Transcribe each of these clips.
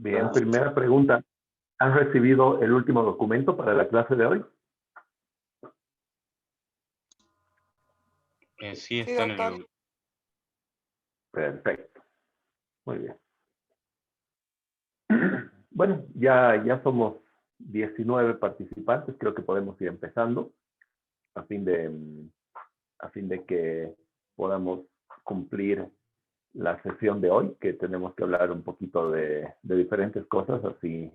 Bien, primera pregunta. ¿Han recibido el último documento para la clase de hoy? Sí, está en el... Perfecto. Muy bien. Bueno, ya somos 19 participantes. Creo que podemos ir empezando a fin de que podamos cumplir la sesión de hoy, que tenemos que hablar un poquito de diferentes cosas, así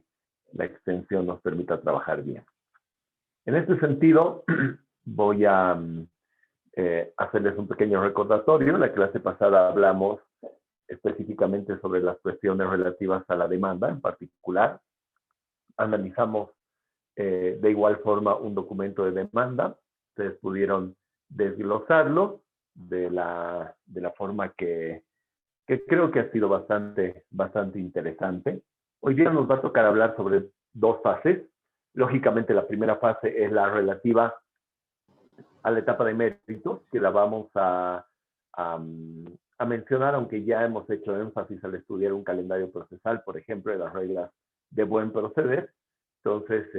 la extensión nos permita trabajar bien. En este sentido, voy a hacerles un pequeño recordatorio. En la clase pasada hablamos específicamente sobre las cuestiones relativas a la demanda en particular. Analizamos de igual forma un documento de demanda. Ustedes pudieron desglosarlo de la forma que creo que ha sido bastante interesante. Hoy día nos va a tocar hablar sobre dos fases. Lógicamente, la primera fase es la relativa a la etapa de méritos, que la vamos a mencionar, aunque ya hemos hecho énfasis al estudiar un calendario procesal, por ejemplo, de las reglas de buen proceder. Entonces,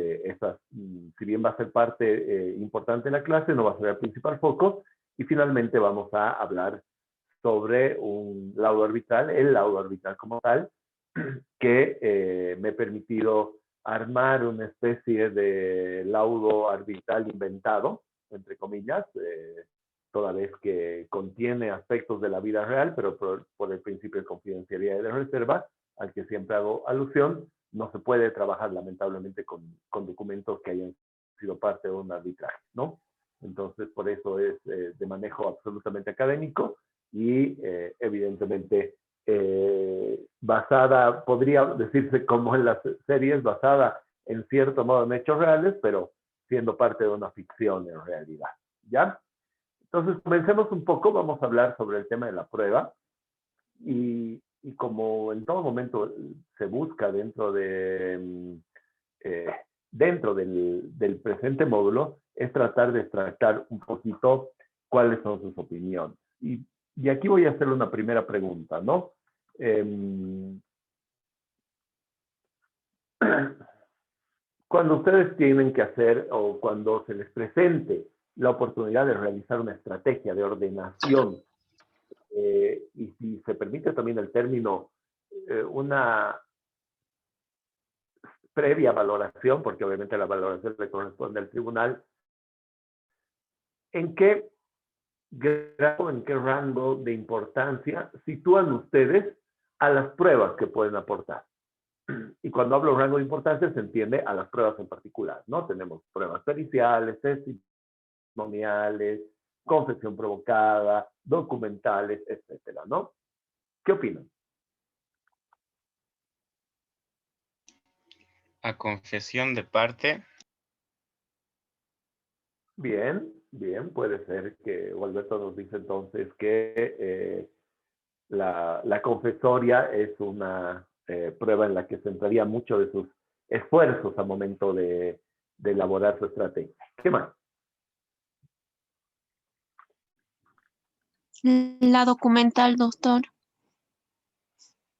si bien va a ser parte importante de la clase, no va a ser el principal foco. Y finalmente vamos a hablar sobre un laudo arbitral, el laudo arbitral como tal, que me he permitido armar una especie de laudo arbitral inventado, entre comillas, toda vez que contiene aspectos de la vida real, pero por el principio de confidencialidad y de reserva, al que siempre hago alusión, no se puede trabajar lamentablemente con documentos que hayan sido parte de un arbitraje, ¿no? Entonces, por eso es de manejo absolutamente académico y evidentemente basada, podría decirse como en las series, basada en cierto modo en hechos reales, pero siendo parte de una ficción en realidad, ¿ya? Entonces, comencemos un poco, vamos a hablar sobre el tema de la prueba y como en todo momento se busca dentro del presente módulo, es tratar de extractar un poquito cuáles son sus opiniones. Y aquí voy a hacerle una primera pregunta, ¿no? Cuando ustedes tienen que hacer o cuando se les presente la oportunidad de realizar una estrategia de ordenación, y si se permite también el término, una previa valoración, porque obviamente la valoración le corresponde al tribunal, ¿en qué grado, en qué rango de importancia sitúan ustedes a las pruebas que pueden aportar? Y cuando hablo de rango de importancia se entiende a las pruebas en particular, ¿no? Tenemos pruebas periciales, testimoniales, confesión provocada, documentales, etcétera, ¿no? ¿Qué opinan? A confesión de parte. Bien, bien, puede ser que Alberto nos dice entonces que la confesoria es una prueba en la que centraría mucho de sus esfuerzos al momento de elaborar su estrategia. ¿Qué más? La documental, doctor.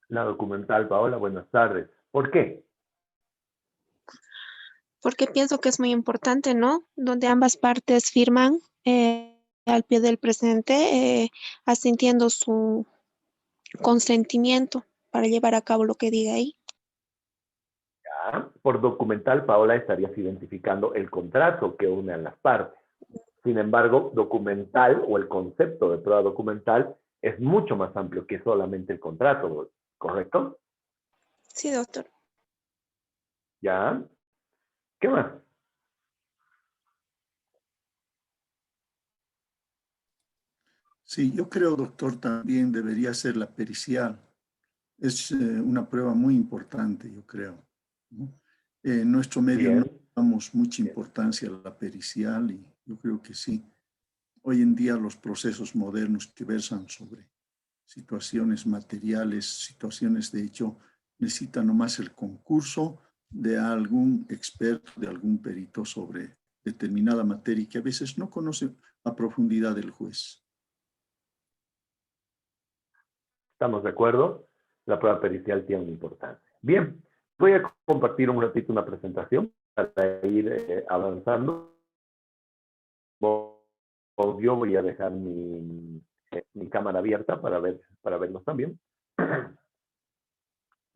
La documental, Paola, buenas tardes. ¿Por qué? Porque pienso que es muy importante, ¿no? Donde ambas partes firman al pie del presente, asintiendo su consentimiento para llevar a cabo lo que diga ahí. Ya, por documental, Paola, estarías identificando el contrato que une a las partes. Sin embargo, documental o el concepto de prueba documental es mucho más amplio que solamente el contrato, ¿correcto? Sí, doctor. ¿Ya? ¿Qué más? Sí, yo creo, doctor, también debería ser la pericial. Es una prueba muy importante, yo creo, ¿no? En nuestro medio no Bien, damos mucha bien. importancia a la pericial y yo creo que sí. Hoy en día los procesos modernos que versan sobre situaciones materiales, situaciones de hecho, necesitan nomás el concurso de algún experto, de algún perito sobre determinada materia que a veces no conoce a profundidad el juez. ¿Estamos de acuerdo? La prueba pericial tiene una importancia. Bien, voy a compartir un ratito una presentación para ir avanzando. Yo voy a dejar mi cámara abierta para verlos también.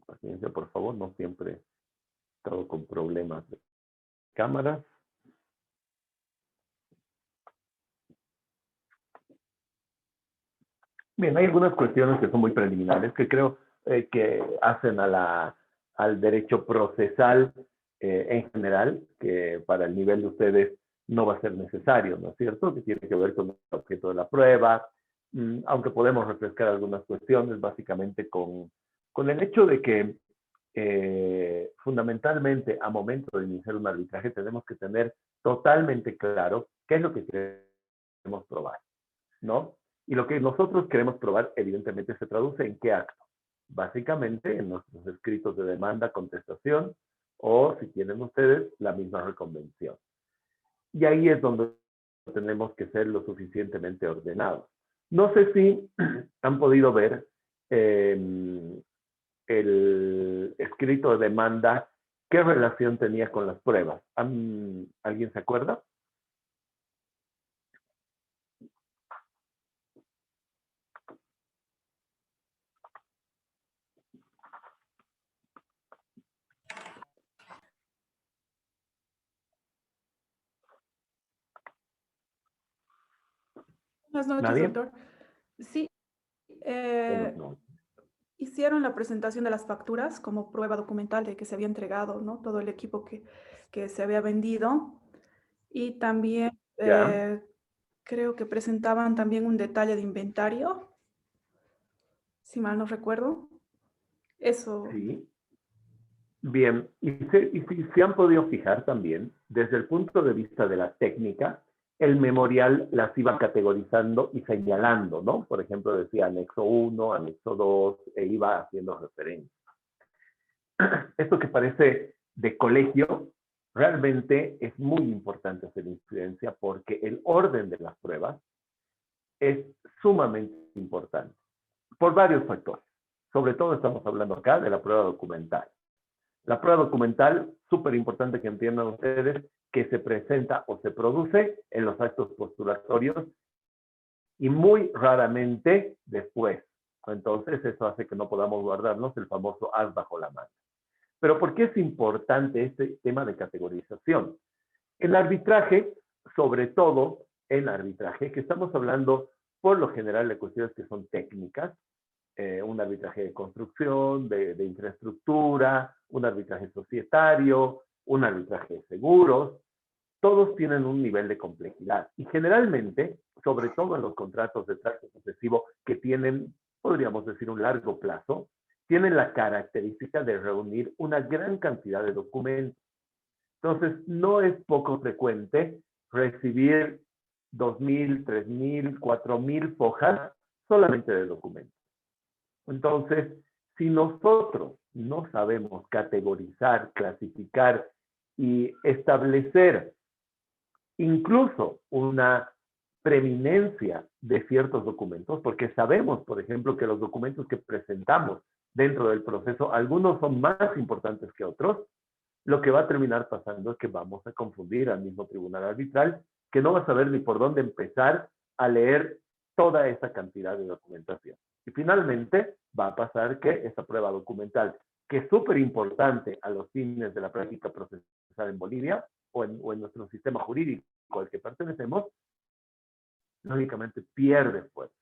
Paciencia, por favor, no siempre he estado con problemas de cámaras. Bien, hay algunas cuestiones que son muy preliminares que creo que hacen al derecho procesal en general, que para el nivel de ustedes no va a ser necesario, ¿no es cierto? Que tiene que ver con el objeto de la prueba, aunque podemos refrescar algunas cuestiones, básicamente con el hecho de que fundamentalmente a momento de iniciar un arbitraje tenemos que tener totalmente claro qué es lo que queremos probar, ¿no? Y lo que nosotros queremos probar, evidentemente, se traduce en qué acto. Básicamente, en nuestros escritos de demanda, contestación, o si tienen ustedes, la misma reconvención. Y ahí es donde tenemos que ser lo suficientemente ordenados. No sé si han podido ver el escrito de demanda, qué relación tenía con las pruebas. ¿Alguien se acuerda? Buenas noches, ¿Nadie? doctor. Sí, Bueno, no. hicieron la presentación de las facturas como prueba documental de que se había entregado, ¿no? Todo el equipo que se había vendido. Y también ¿Ya? creo que presentaban también un detalle de inventario, si mal no recuerdo. Eso. Sí. Bien, y si se han podido fijar también, desde el punto de vista de la técnica, el memorial las iba categorizando y señalando, ¿no? Por ejemplo, decía anexo 1, anexo 2, e iba haciendo referencia. Esto que parece de colegio, realmente es muy importante hacer incidencia porque el orden de las pruebas es sumamente importante por varios factores. Sobre todo estamos hablando acá de la prueba documental. La prueba documental, súper importante que entiendan ustedes, que se presenta o se produce en los actos postulatorios y muy raramente después. Entonces, eso hace que no podamos guardarnos el famoso as bajo la manga. Pero ¿por qué es importante este tema de categorización? El arbitraje, sobre todo en arbitraje, que estamos hablando por lo general de cuestiones que son técnicas, un arbitraje de construcción, de infraestructura, un arbitraje societario, un arbitraje de seguros, todos tienen un nivel de complejidad. Y generalmente, sobre todo en los contratos de trato sucesivo que tienen, podríamos decir, un largo plazo, tienen la característica de reunir una gran cantidad de documentos. Entonces, no es poco frecuente recibir 2.000, 3.000, 4.000 hojas solamente de documentos. Entonces, si nosotros no sabemos categorizar, clasificar y establecer incluso una preeminencia de ciertos documentos, porque sabemos, por ejemplo, que los documentos que presentamos dentro del proceso, algunos son más importantes que otros, lo que va a terminar pasando es que vamos a confundir al mismo tribunal arbitral, que no va a saber ni por dónde empezar a leer toda esa cantidad de documentación. Y finalmente va a pasar que esa prueba documental, que es súper importante a los fines de la práctica procesal en Bolivia o en nuestro sistema jurídico al que pertenecemos, lógicamente pierde fuerza.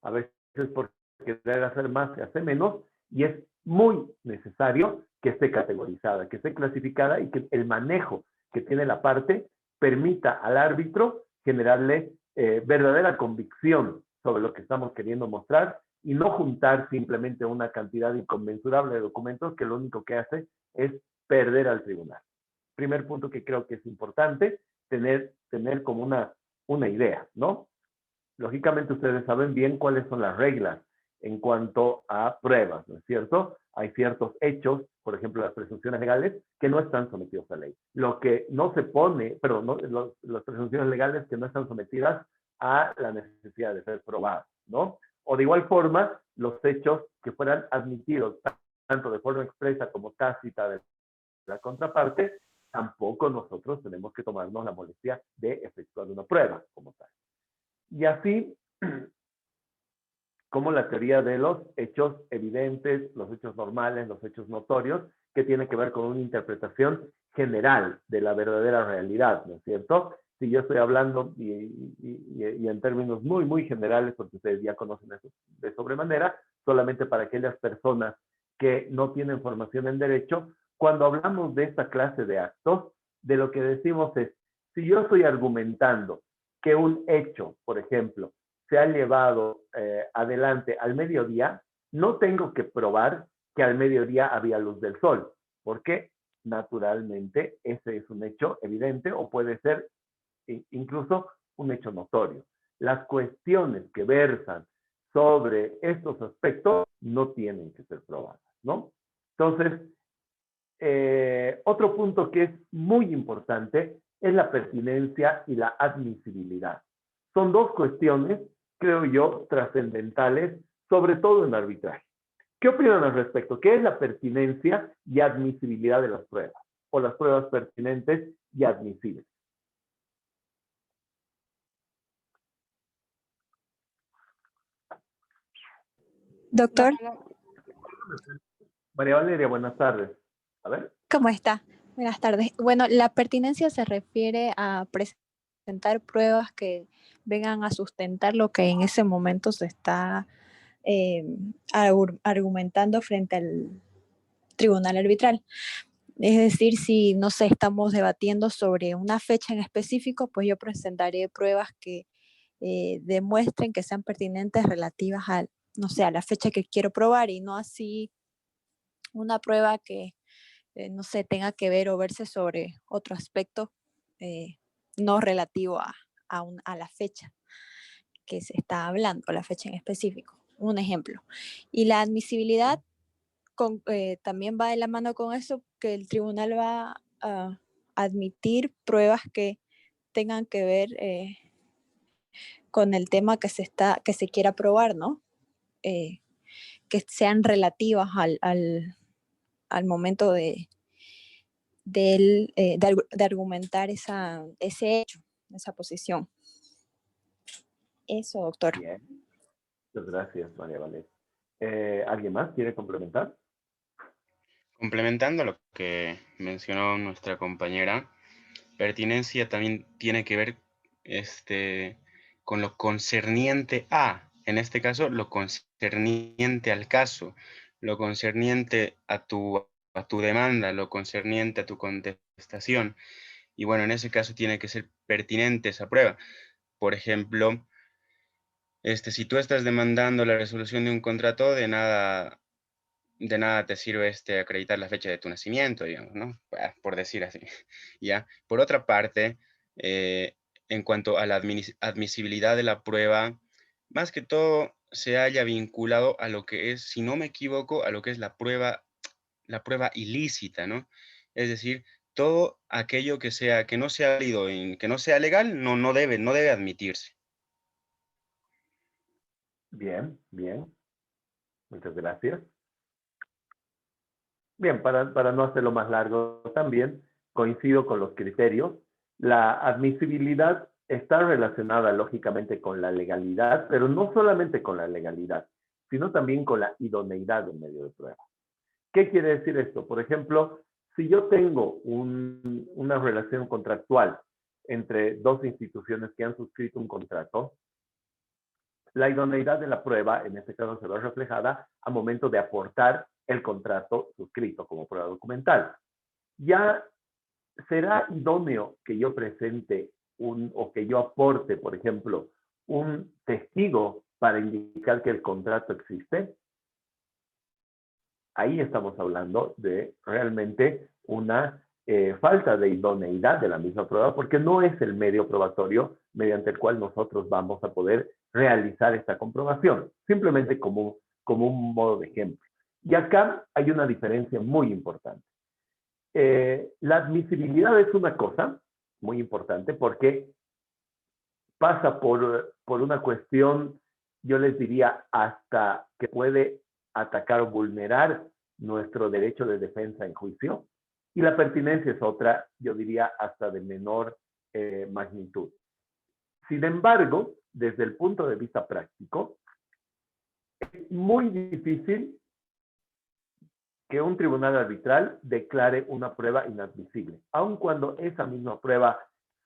A veces por querer hacer más se hace menos y es muy necesario que esté categorizada, que esté clasificada y que el manejo que tiene la parte permita al árbitro generarle verdadera convicción sobre lo que estamos queriendo mostrar y no juntar simplemente una cantidad inconmensurable de documentos que lo único que hace es perder al tribunal. Primer punto que creo que es importante, tener como una idea, ¿no? Lógicamente ustedes saben bien cuáles son las reglas en cuanto a pruebas, ¿no es cierto? Hay ciertos hechos, por ejemplo, las presunciones legales, que no están sometidos a ley. Lo que no se pone, pero no, las presunciones legales que no están sometidas a la necesidad de ser probadas, ¿no? O de igual forma, los hechos que fueran admitidos tanto de forma expresa como tácita de la contraparte, tampoco nosotros tenemos que tomarnos la molestia de efectuar una prueba como tal. Y así como la teoría de los hechos evidentes, los hechos normales, los hechos notorios, que tiene que ver con una interpretación general de la verdadera realidad, ¿no es cierto? Si yo estoy hablando y en términos muy, muy generales, porque ustedes ya conocen eso de sobremanera, solamente para aquellas personas que no tienen formación en derecho, cuando hablamos de esta clase de actos, de lo que decimos es, si yo estoy argumentando que un hecho, por ejemplo, se ha llevado adelante al mediodía, no tengo que probar que al mediodía había luz del sol, porque naturalmente ese es un hecho evidente o puede ser incluso un hecho notorio. Las cuestiones que versan sobre estos aspectos no tienen que ser probadas, ¿no? Entonces, otro punto que es muy importante es la pertinencia y la admisibilidad. Son dos cuestiones, creo yo, trascendentales, sobre todo en arbitraje. ¿Qué opinan al respecto? ¿Qué es la pertinencia y admisibilidad de las pruebas? O las pruebas pertinentes y admisibles. Doctor, María Valeria, buenas tardes. A ver. ¿cómo está? Buenas tardes. Bueno, la pertinencia se refiere a presentar pruebas que vengan a sustentar lo que en ese momento se está argumentando frente al tribunal arbitral. Es decir, si, no sé, estamos debatiendo sobre una fecha en específico, pues yo presentaré pruebas que demuestren que sean pertinentes relativas a, no sé, a la fecha que quiero probar y no así una prueba que no sé, tenga que ver o verse sobre otro aspecto no relativo a la fecha que se está hablando, la fecha en específico. Un ejemplo. Y la admisibilidad también va de la mano con eso, que el tribunal va a admitir pruebas que tengan que ver con el tema que se quiera probar, ¿no? Que sean relativas al momento de argumentar ese hecho, esa posición. Eso, doctor. Bien. Muchas gracias, María Valeria. ¿Alguien más quiere complementar? Complementando lo que mencionó nuestra compañera, pertinencia también tiene que ver con lo concerniente a, en este caso, lo concerniente al caso, lo concerniente a tu demanda, lo concerniente a tu contestación. Y bueno, en ese caso tiene que ser pertinente esa prueba. Por ejemplo, si tú estás demandando la resolución de un contrato, de nada te sirve acreditar la fecha de tu nacimiento, digamos, ¿no? Por decir así, ¿ya? Por otra parte, en cuanto a la admisibilidad de la prueba, más que todo se haya vinculado a lo que es, si no me equivoco, a lo que es la prueba ilícita, ¿no? Es decir, todo aquello que no sea válido, que no sea legal, no debe admitirse. Bien, bien. Muchas gracias. Bien, para no hacerlo más largo también, coincido con los criterios. La admisibilidad está relacionada lógicamente con la legalidad, pero no solamente con la legalidad, sino también con la idoneidad del medio de prueba. ¿Qué quiere decir esto? Por ejemplo, si yo tengo una relación contractual entre dos instituciones que han suscrito un contrato, la idoneidad de la prueba, en este caso, se ve reflejada al momento de aportar el contrato suscrito como prueba documental. Ya será idóneo que yo presente o que yo aporte, por ejemplo, un testigo para indicar que el contrato existe, ahí estamos hablando de realmente una falta de idoneidad de la misma prueba, porque no es el medio probatorio mediante el cual nosotros vamos a poder realizar esta comprobación, simplemente como un modo de ejemplo. Y acá hay una diferencia muy importante. La admisibilidad es una cosa muy importante porque pasa por una cuestión, yo les diría, hasta que puede atacar o vulnerar nuestro derecho de defensa en juicio. Y la pertinencia es otra, yo diría, hasta de menor magnitud. Sin embargo, desde el punto de vista práctico, es muy difícil que un tribunal arbitral declare una prueba inadmisible, aun cuando esa misma prueba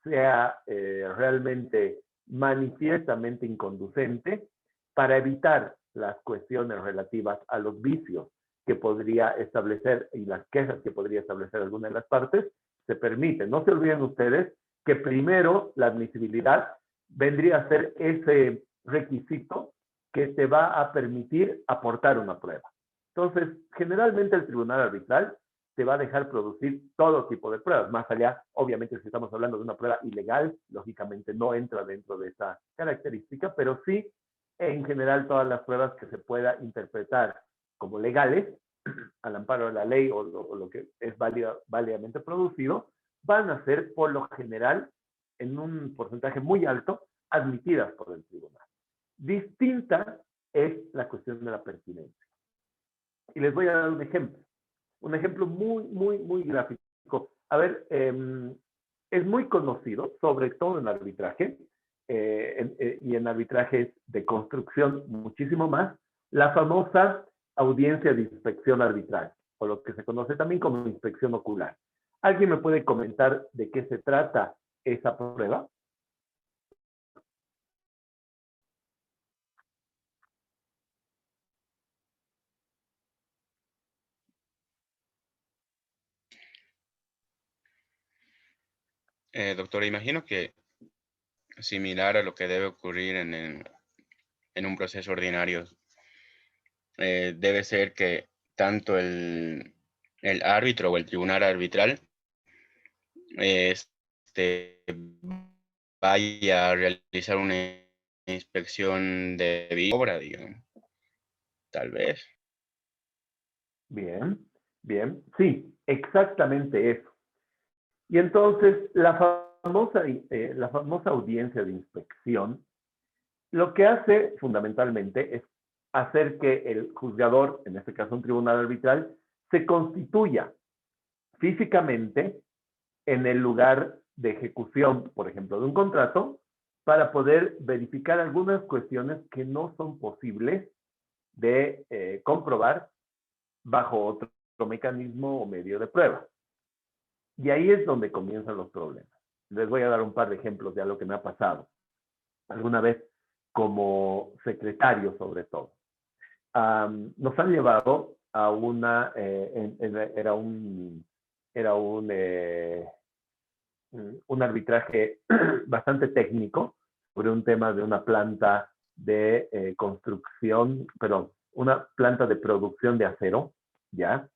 sea realmente manifiestamente inconducente, para evitar las cuestiones relativas a los vicios que podría establecer y las quejas que podría establecer alguna de las partes, se permite. No se olviden ustedes que primero la admisibilidad vendría a ser ese requisito que te va a permitir aportar una prueba. Entonces, generalmente el tribunal arbitral te va a dejar producir todo tipo de pruebas. Más allá, obviamente, si estamos hablando de una prueba ilegal, lógicamente no entra dentro de esa característica, pero sí, en general, todas las pruebas que se pueda interpretar como legales, al amparo de la ley o lo que es válidamente producido, van a ser, por lo general, en un porcentaje muy alto, admitidas por el tribunal. Distinta es la cuestión de la pertinencia. Y les voy a dar un ejemplo muy gráfico. A ver, es muy conocido, sobre todo en arbitraje, y en arbitrajes de construcción muchísimo más, la famosa audiencia de inspección arbitral, o lo que se conoce también como inspección ocular. ¿Alguien me puede comentar de qué se trata esa prueba? Doctor, imagino que similar a lo que debe ocurrir en un proceso ordinario, debe ser que tanto el árbitro o el tribunal arbitral vaya a realizar una inspección de obra, digamos, tal vez. Bien, sí, exactamente eso. Y entonces, la famosa audiencia de inspección, lo que hace fundamentalmente es hacer que el juzgador, en este caso un tribunal arbitral, se constituya físicamente en el lugar de ejecución, por ejemplo, de un contrato, para poder verificar algunas cuestiones que no son posibles de comprobar bajo otro mecanismo o medio de prueba. Y ahí es donde comienzan los problemas. Les voy a dar un par de ejemplos de algo que me ha pasado alguna vez como secretario, sobre todo. Nos han llevado a era un arbitraje bastante técnico sobre un tema de una planta de construcción, perdón, una planta de producción de acero, ¿ya?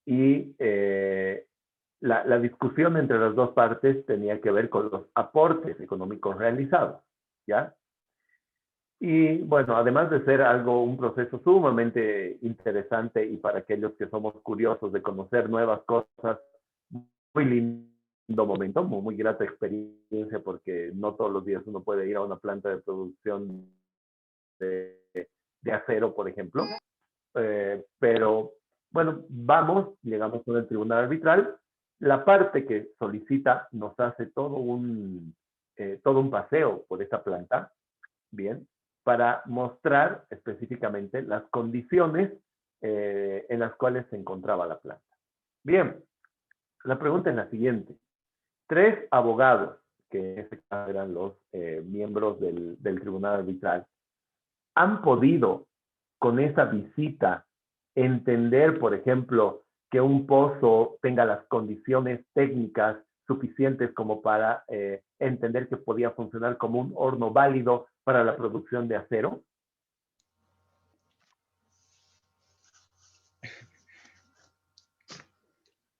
Y la discusión entre las dos partes tenía que ver con los aportes económicos realizados, ¿ya? Y bueno, además de ser un proceso sumamente interesante y para aquellos que somos curiosos de conocer nuevas cosas, muy lindo momento, muy grata experiencia, porque no todos los días uno puede ir a una planta de producción de acero, por ejemplo. Pero bueno, llegamos con el tribunal arbitral. La parte que solicita nos hace todo un paseo por esta planta, bien, para mostrar específicamente las condiciones en las cuales se encontraba la planta. Bien, la pregunta es la siguiente. 3 abogados, que en este caso eran los miembros del tribunal arbitral, han podido con esa visita entender, por ejemplo, que un pozo tenga las condiciones técnicas suficientes como para entender que podía funcionar como un horno válido para la producción de acero?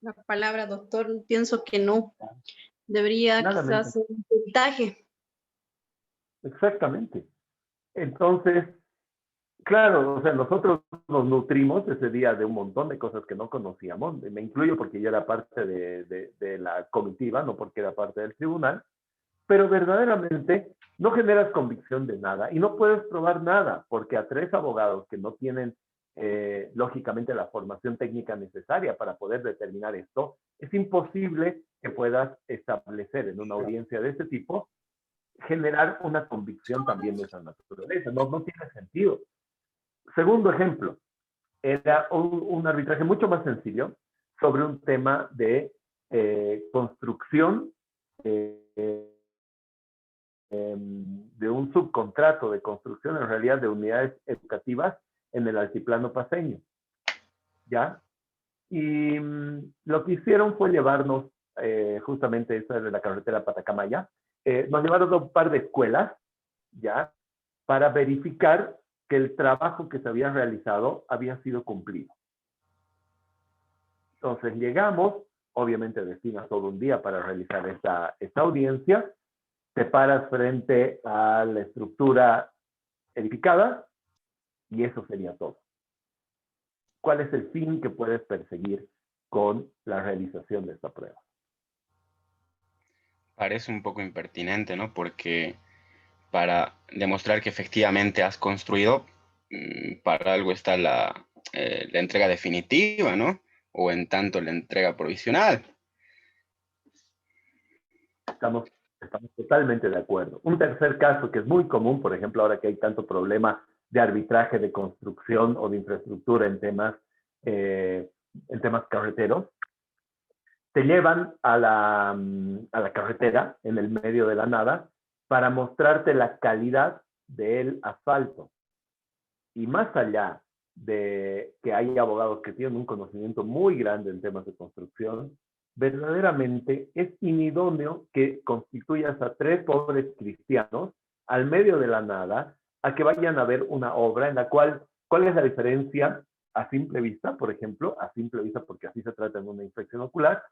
La palabra, doctor, pienso que no. Debería Nada menos. quizás ser un puntaje. Exactamente. Entonces, claro, o sea, nosotros nos nutrimos ese día de un montón de cosas que no conocíamos. Me incluyo porque yo era parte de la comitiva, no porque era parte del tribunal, pero verdaderamente no generas convicción de nada y no puedes probar nada, porque a 3 abogados que no tienen, lógicamente, la formación técnica necesaria para poder determinar esto, es imposible que puedas establecer en una audiencia de este tipo, generar una convicción también de esa naturaleza. No tiene sentido. Segundo ejemplo, era un arbitraje mucho más sencillo sobre un tema de construcción de un subcontrato de construcción, en realidad, de unidades educativas en el altiplano paceño. ¿Ya? Y lo que hicieron fue llevarnos, justamente esa de la carretera Patacamaya, nos llevaron a un par de escuelas, ¿ya? Para verificar que el trabajo que se había realizado había sido cumplido. Entonces llegamos, obviamente destinas todo un día para realizar esta audiencia, te paras frente a la estructura edificada y eso sería todo. ¿Cuál es el fin que puedes perseguir con la realización de esta prueba? Parece un poco impertinente, ¿no? Porque para demostrar que efectivamente has construido, para algo está la entrega definitiva, ¿no? O en tanto la entrega provisional. Estamos totalmente de acuerdo. Un tercer caso que es muy común, por ejemplo, ahora que hay tanto problema de arbitraje de construcción o de infraestructura en temas carreteros, te llevan a la carretera en el medio de la nada para mostrarte la calidad del asfalto. Y más allá de que hay abogados que tienen un conocimiento muy grande en temas de construcción, verdaderamente es inidóneo que constituyas a 3 pobres cristianos al medio de la nada a que vayan a ver una obra en la cual, ¿cuál es la diferencia a simple vista, por ejemplo? A simple vista, porque así se trata en una inspección ocular,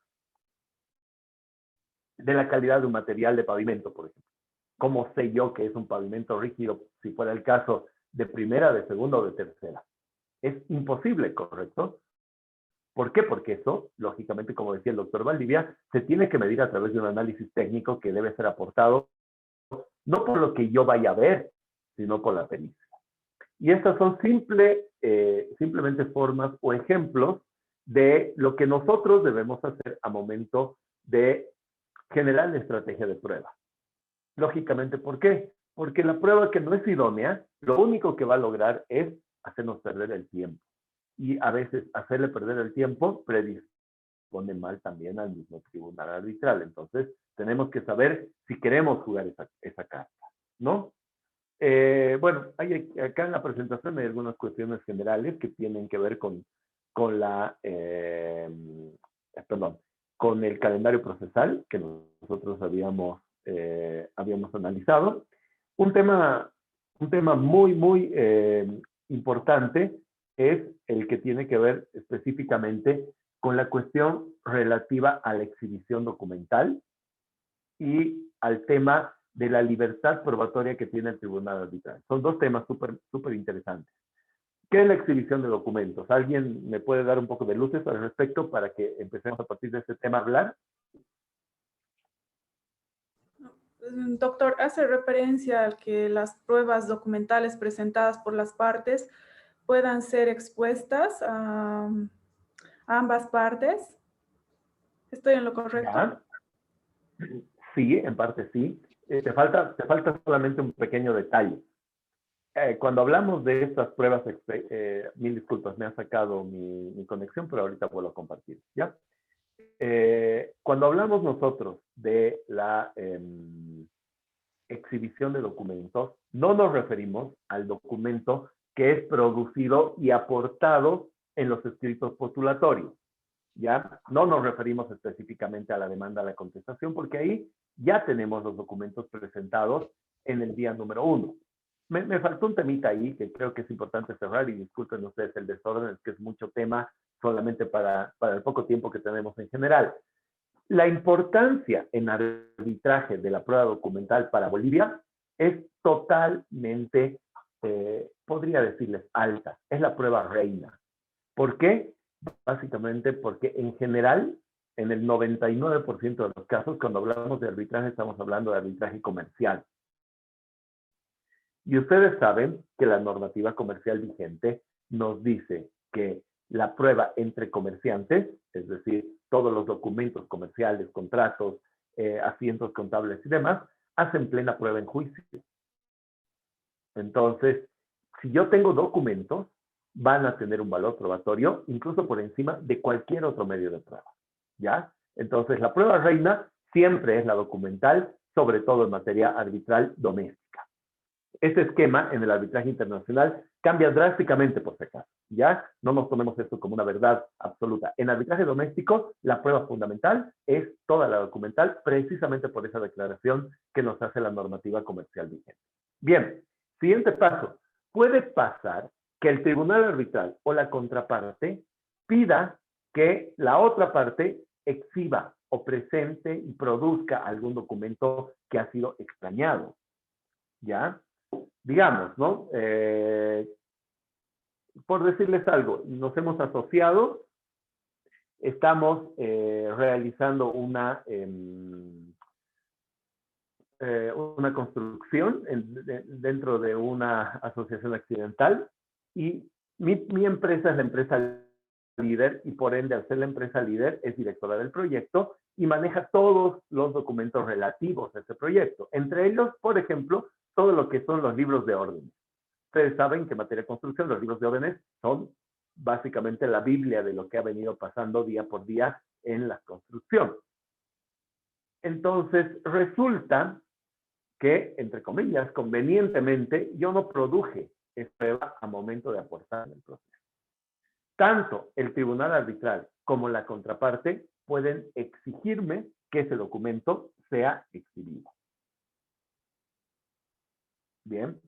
de la calidad de un material de pavimento, por ejemplo. ¿Cómo sé yo que es un pavimento rígido, si fuera el caso, de primera, de segunda o de tercera? Es imposible, ¿correcto? ¿Por qué? Porque eso, lógicamente, como decía el doctor Valdivia, se tiene que medir a través de un análisis técnico que debe ser aportado no por lo que yo vaya a ver, sino por la pericia. Y estas son simplemente formas o ejemplos de lo que nosotros debemos hacer a momento de generar la estrategia de prueba. Lógicamente, ¿por qué? Porque la prueba que no es idónea, lo único que va a lograr es hacernos perder el tiempo. Y a veces hacerle perder el tiempo predispone mal también al mismo tribunal arbitral. Entonces, tenemos que saber si queremos jugar esa carta, ¿no? Bueno, acá en la presentación hay algunas cuestiones generales que tienen que ver con el calendario procesal que nosotros habíamos analizado. Un tema muy, muy importante es el que tiene que ver específicamente con la cuestión relativa a la exhibición documental y al tema de la libertad probatoria que tiene el tribunal arbitral. Son 2 temas súper interesantes. ¿Qué es la exhibición de documentos? ¿Alguien me puede dar un poco de luces al respecto para que empecemos a partir de este tema a hablar? Doctor, hace referencia a que las pruebas documentales presentadas por las partes puedan ser expuestas a ambas partes. ¿Estoy en lo correcto? ¿Ya? Sí, en parte sí. Te falta solamente un pequeño detalle. Cuando hablamos de estas pruebas, mil disculpas, me ha sacado mi conexión, pero ahorita vuelvo a compartir, ¿ya? Cuando hablamos nosotros de la exhibición de documentos, no nos referimos al documento que es producido y aportado en los escritos postulatorios. ¿ya? No nos referimos específicamente a la demanda, a la contestación, porque ahí ya tenemos los documentos presentados en el día número 1. Me faltó un temita ahí que creo que es importante cerrar, y disculpen ustedes el desorden, es que es mucho tema solamente para el poco tiempo que tenemos en general. La importancia en arbitraje de la prueba documental para Bolivia es totalmente, podría decirles, alta. Es la prueba reina. ¿Por qué? Básicamente porque en general, en el 99% de los casos, cuando hablamos de arbitraje, estamos hablando de arbitraje comercial. Y ustedes saben que la normativa comercial vigente nos dice que la prueba entre comerciantes, es decir, todos los documentos comerciales, contratos, asientos contables y demás, hacen plena prueba en juicio. Entonces, si yo tengo documentos, van a tener un valor probatorio, incluso por encima de cualquier otro medio de prueba, ¿ya? Entonces, la prueba reina siempre es la documental, sobre todo en materia arbitral doméstica. Este esquema en el arbitraje internacional cambia drásticamente por si acaso, ¿ya? No nos tomemos esto como una verdad absoluta. En arbitraje doméstico, la prueba fundamental es toda la documental, precisamente por esa declaración que nos hace la normativa comercial vigente. Bien, siguiente paso. Puede pasar que el tribunal arbitral o la contraparte pida que la otra parte exhiba o presente y produzca algún documento que ha sido extrañado, ¿ya? Digamos, ¿no? Por decirles algo, nos hemos asociado, estamos realizando una construcción dentro de una asociación accidental, y mi empresa es la empresa líder, y por ende, al ser la empresa líder, es directora del proyecto y maneja todos los documentos relativos a ese proyecto. Entre ellos, por ejemplo, todo lo que son los libros de órdenes. Ustedes saben que en materia de construcción los libros de órdenes son básicamente la Biblia de lo que ha venido pasando día por día en la construcción. Entonces, resulta que, entre comillas, convenientemente, yo no produje esta prueba a momento de aportar en el proceso. Tanto el tribunal arbitral como la contraparte pueden exigirme que ese documento sea exhibido. Bien,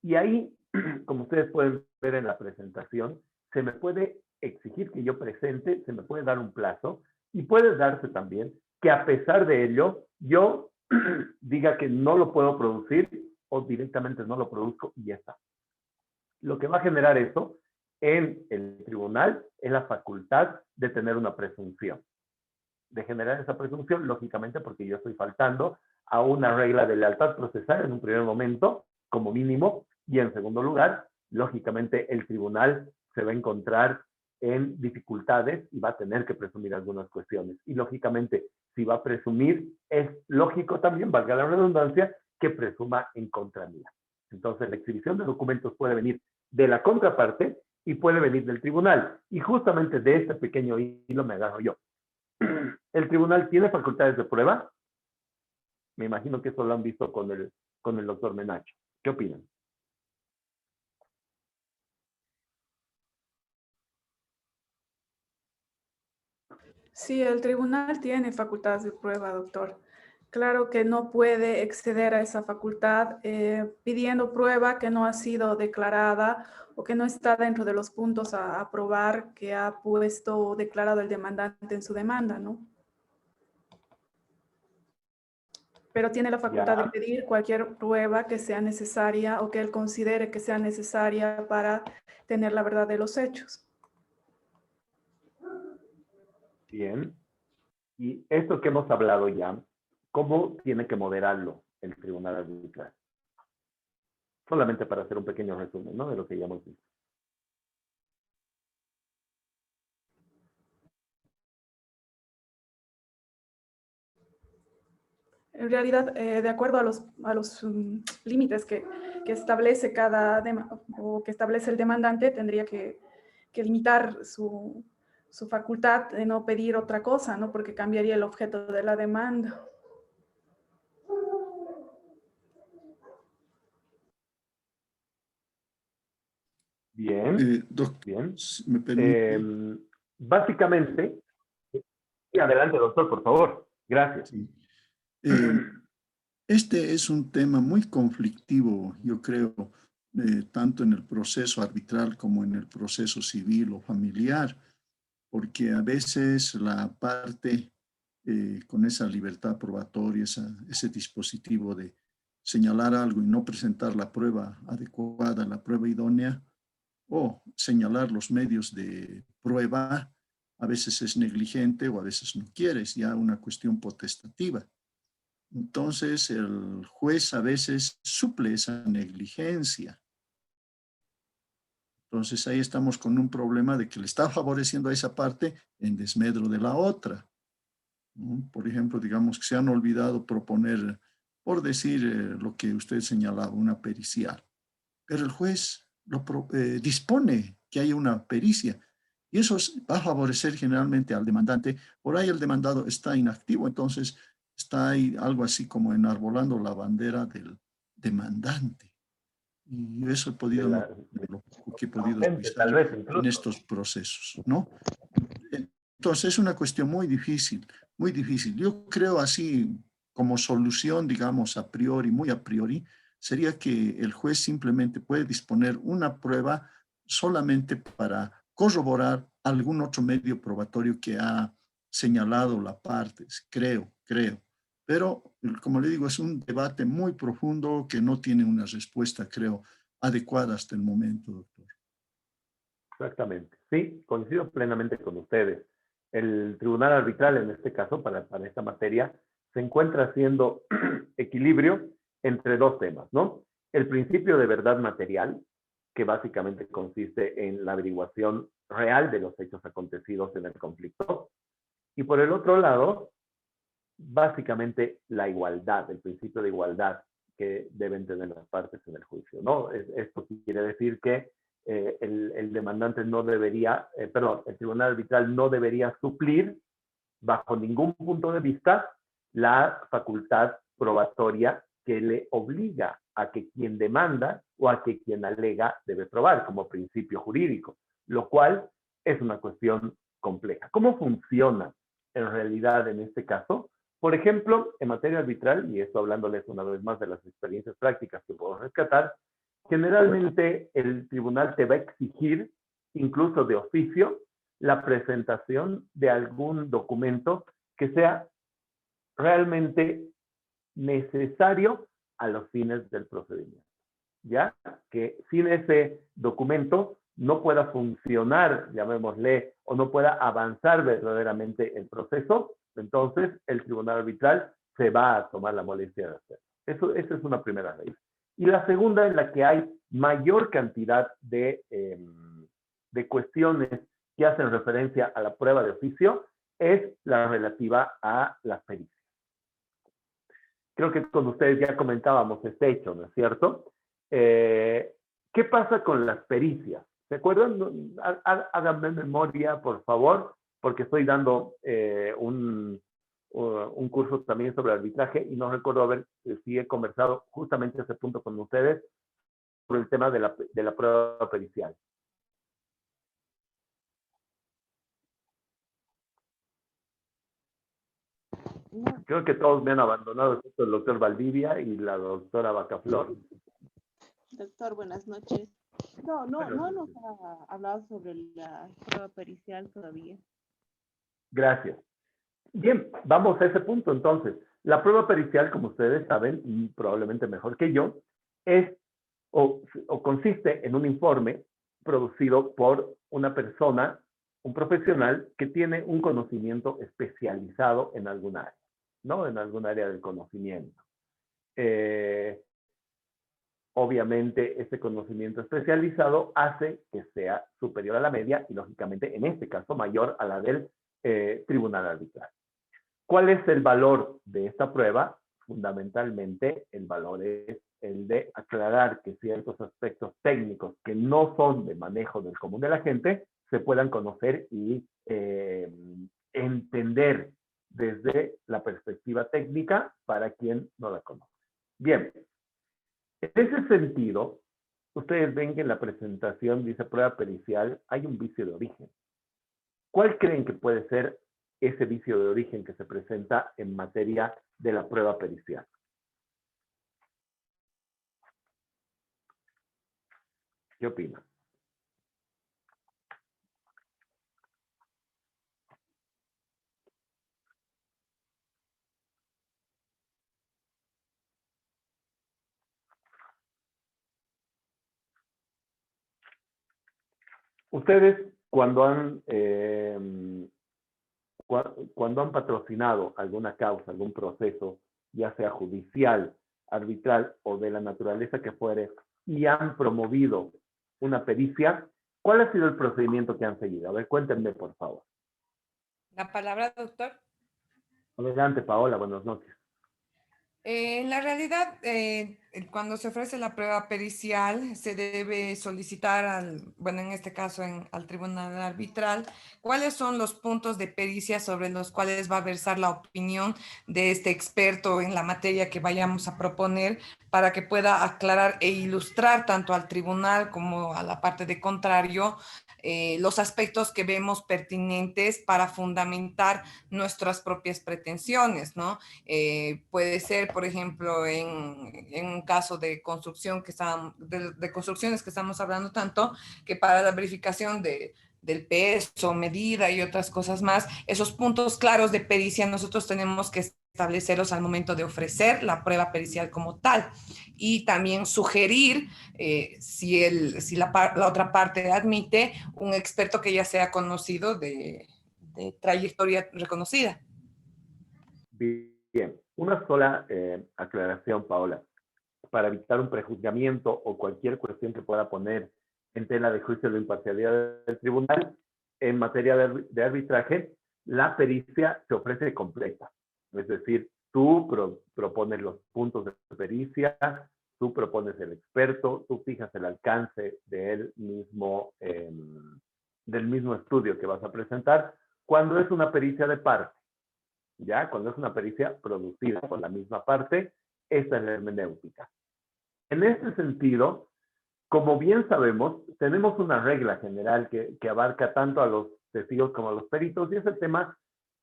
y ahí, como ustedes pueden ver en la presentación, se me puede exigir que yo presente, se me puede dar un plazo, y puede darse también que a pesar de ello, yo diga que no lo puedo producir o directamente no lo produzco y ya está. Lo que va a generar eso en el tribunal es la facultad de tener una presunción. De generar esa presunción, lógicamente, porque yo estoy faltando a una regla de lealtad procesal en un primer momento, como mínimo, y en segundo lugar, lógicamente, el tribunal se va a encontrar en dificultades y va a tener que presumir algunas cuestiones. Y lógicamente, si va a presumir, es lógico también, valga la redundancia, que presuma en contra mía. Entonces, la exhibición de documentos puede venir de la contraparte y puede venir del tribunal. Y justamente de este pequeño hilo me agarro yo. ¿El tribunal tiene facultades de prueba? Me imagino que eso lo han visto con el doctor Menacho. ¿Qué opinan? Sí, el tribunal tiene facultades de prueba, doctor. Claro que no puede exceder a esa facultad pidiendo prueba que no ha sido declarada o que no está dentro de los puntos a probar que ha puesto o declarado el demandante en su demanda, ¿no? Pero tiene la facultad de pedir cualquier prueba que sea necesaria o que él considere que sea necesaria para tener la verdad de los hechos. Bien. Y esto que hemos hablado ya, ¿cómo tiene que moderarlo el tribunal arbitral? Solamente para hacer un pequeño resumen, ¿no?, de lo que ya hemos visto. En realidad, de acuerdo a los límites que establece que establece el demandante, tendría que limitar su facultad de no pedir otra cosa, ¿no? Porque cambiaría el objeto de la demanda. Bien, Doctor, bien. si me permite. Básicamente, Sí, adelante, doctor, por favor. Gracias. Sí. Este es un tema muy conflictivo, yo creo, tanto en el proceso arbitral como en el proceso civil o familiar, porque a veces la parte con esa libertad probatoria, ese dispositivo de señalar algo y no presentar la prueba adecuada, la prueba idónea, o señalar los medios de prueba, a veces es negligente o a veces no quiere, es ya una cuestión potestativa. Entonces, el juez a veces suple esa negligencia. Entonces, ahí estamos con un problema de que le está favoreciendo a esa parte en desmedro de la otra, ¿no? Por ejemplo, digamos que se han olvidado proponer, por decir lo que usted señalaba, una pericial. Pero el juez dispone que haya una pericia. Y eso va a favorecer generalmente al demandante. Por ahí el demandado está inactivo, entonces está ahí algo así como enarbolando la bandera del demandante. Y eso he podido notar, lo que he podido Tal revisar vez en incluso. estos procesos, ¿no? Entonces es una cuestión muy difícil, muy difícil. Yo creo así como solución, digamos, a priori, muy a priori, sería que el juez simplemente puede disponer una prueba solamente para corroborar algún otro medio probatorio que ha señalado la parte, creo. Pero, como le digo, es un debate muy profundo que no tiene una respuesta, creo, adecuada hasta el momento, doctor. Exactamente. Sí, coincido plenamente con ustedes. El tribunal arbitral, en este caso, para esta materia, se encuentra haciendo equilibrio entre dos temas, ¿no? El principio de verdad material, que básicamente consiste en la averiguación real de los hechos acontecidos en el conflicto. Y por el otro lado, básicamente la igualdad, el principio de igualdad que deben tener las partes en el juicio, ¿no? Esto quiere decir que el demandante no debería, el tribunal arbitral no debería suplir bajo ningún punto de vista la facultad probatoria que le obliga a que quien demanda o a que quien alega debe probar como principio jurídico, lo cual es una cuestión compleja. ¿Cómo funciona en realidad en este caso? Por ejemplo, en materia arbitral, y esto hablándoles una vez más de las experiencias prácticas que puedo rescatar, generalmente el tribunal te va a exigir, incluso de oficio, la presentación de algún documento que sea realmente necesario a los fines del procedimiento, ¿ya? Que sin ese documento no pueda funcionar, llamémosle, o no pueda avanzar verdaderamente el proceso, entonces el tribunal arbitral se va a tomar la molestia de hacerlo. Esa es una primera raíz. Y la segunda, en la que hay mayor cantidad de cuestiones que hacen referencia a la prueba de oficio, es la relativa a las pericias. Creo que con ustedes ya comentábamos este hecho, ¿no es cierto? ¿Qué pasa con las pericias? ¿Se acuerdan? Háganme memoria, por favor, porque estoy dando un curso también sobre arbitraje y no recuerdo haber si he conversado justamente ese punto con ustedes sobre el tema de la prueba pericial. Creo que todos me han abandonado, excepto el doctor Valdivia y la doctora Bacaflor. Doctor, buenas noches. No nos ha hablado sobre la prueba pericial todavía. Gracias. Bien, vamos a ese punto entonces. La prueba pericial, como ustedes saben, y probablemente mejor que yo, es o consiste en un informe producido por una persona, un profesional que tiene un conocimiento especializado en algún área, ¿no? En algún área del conocimiento. Obviamente, ese conocimiento especializado hace que sea superior a la media y, lógicamente, en este caso, mayor a la del tribunal arbitral. ¿Cuál es el valor de esta prueba? Fundamentalmente, el valor es el de aclarar que ciertos aspectos técnicos que no son de manejo del común de la gente se puedan conocer y entender desde la perspectiva técnica para quien no la conoce. Bien, en ese sentido, ustedes ven que en la presentación dice prueba pericial, hay un vicio de origen. ¿Cuál creen que puede ser ese vicio de origen que se presenta en materia de la prueba pericial. ¿Qué opinan? Ustedes, cuando han patrocinado alguna causa, algún proceso, ya sea judicial, arbitral o de la naturaleza que fuere, y han promovido una pericia, ¿cuál ha sido el procedimiento que han seguido? A ver, cuéntenme, por favor. La palabra, doctor. Adelante, Paola, buenas noches. En la realidad, cuando se ofrece la prueba pericial, se debe solicitar bueno, en este caso al tribunal arbitral, cuáles son los puntos de pericia sobre los cuales va a versar la opinión de este experto en la materia que vayamos a proponer, para que pueda aclarar e ilustrar tanto al tribunal como a la parte de contrario los aspectos que vemos pertinentes para fundamentar nuestras propias pretensiones, ¿no? Puede ser, por ejemplo, en un caso de construcción de construcciones que estamos hablando tanto, que para la verificación del peso, medida y otras cosas más, esos puntos claros de pericia nosotros tenemos que establecerlos al momento de ofrecer la prueba pericial como tal, y también sugerir, si la otra parte admite, un experto que ya sea conocido de trayectoria reconocida. Bien, una sola aclaración, Paola, para evitar un prejuzgamiento o cualquier cuestión que pueda poner en tela de juicio la imparcialidad del tribunal. En materia de arbitraje, la pericia se ofrece completa. Es decir, tú propones los puntos de pericia, tú propones el experto, tú fijas el alcance del mismo estudio que vas a presentar, cuando es una pericia de parte. ¿Ya? Cuando es una pericia producida por la misma parte, esta es la hermenéutica. En este sentido, como bien sabemos, tenemos una regla general que abarca tanto a los testigos como a los peritos, y es el tema,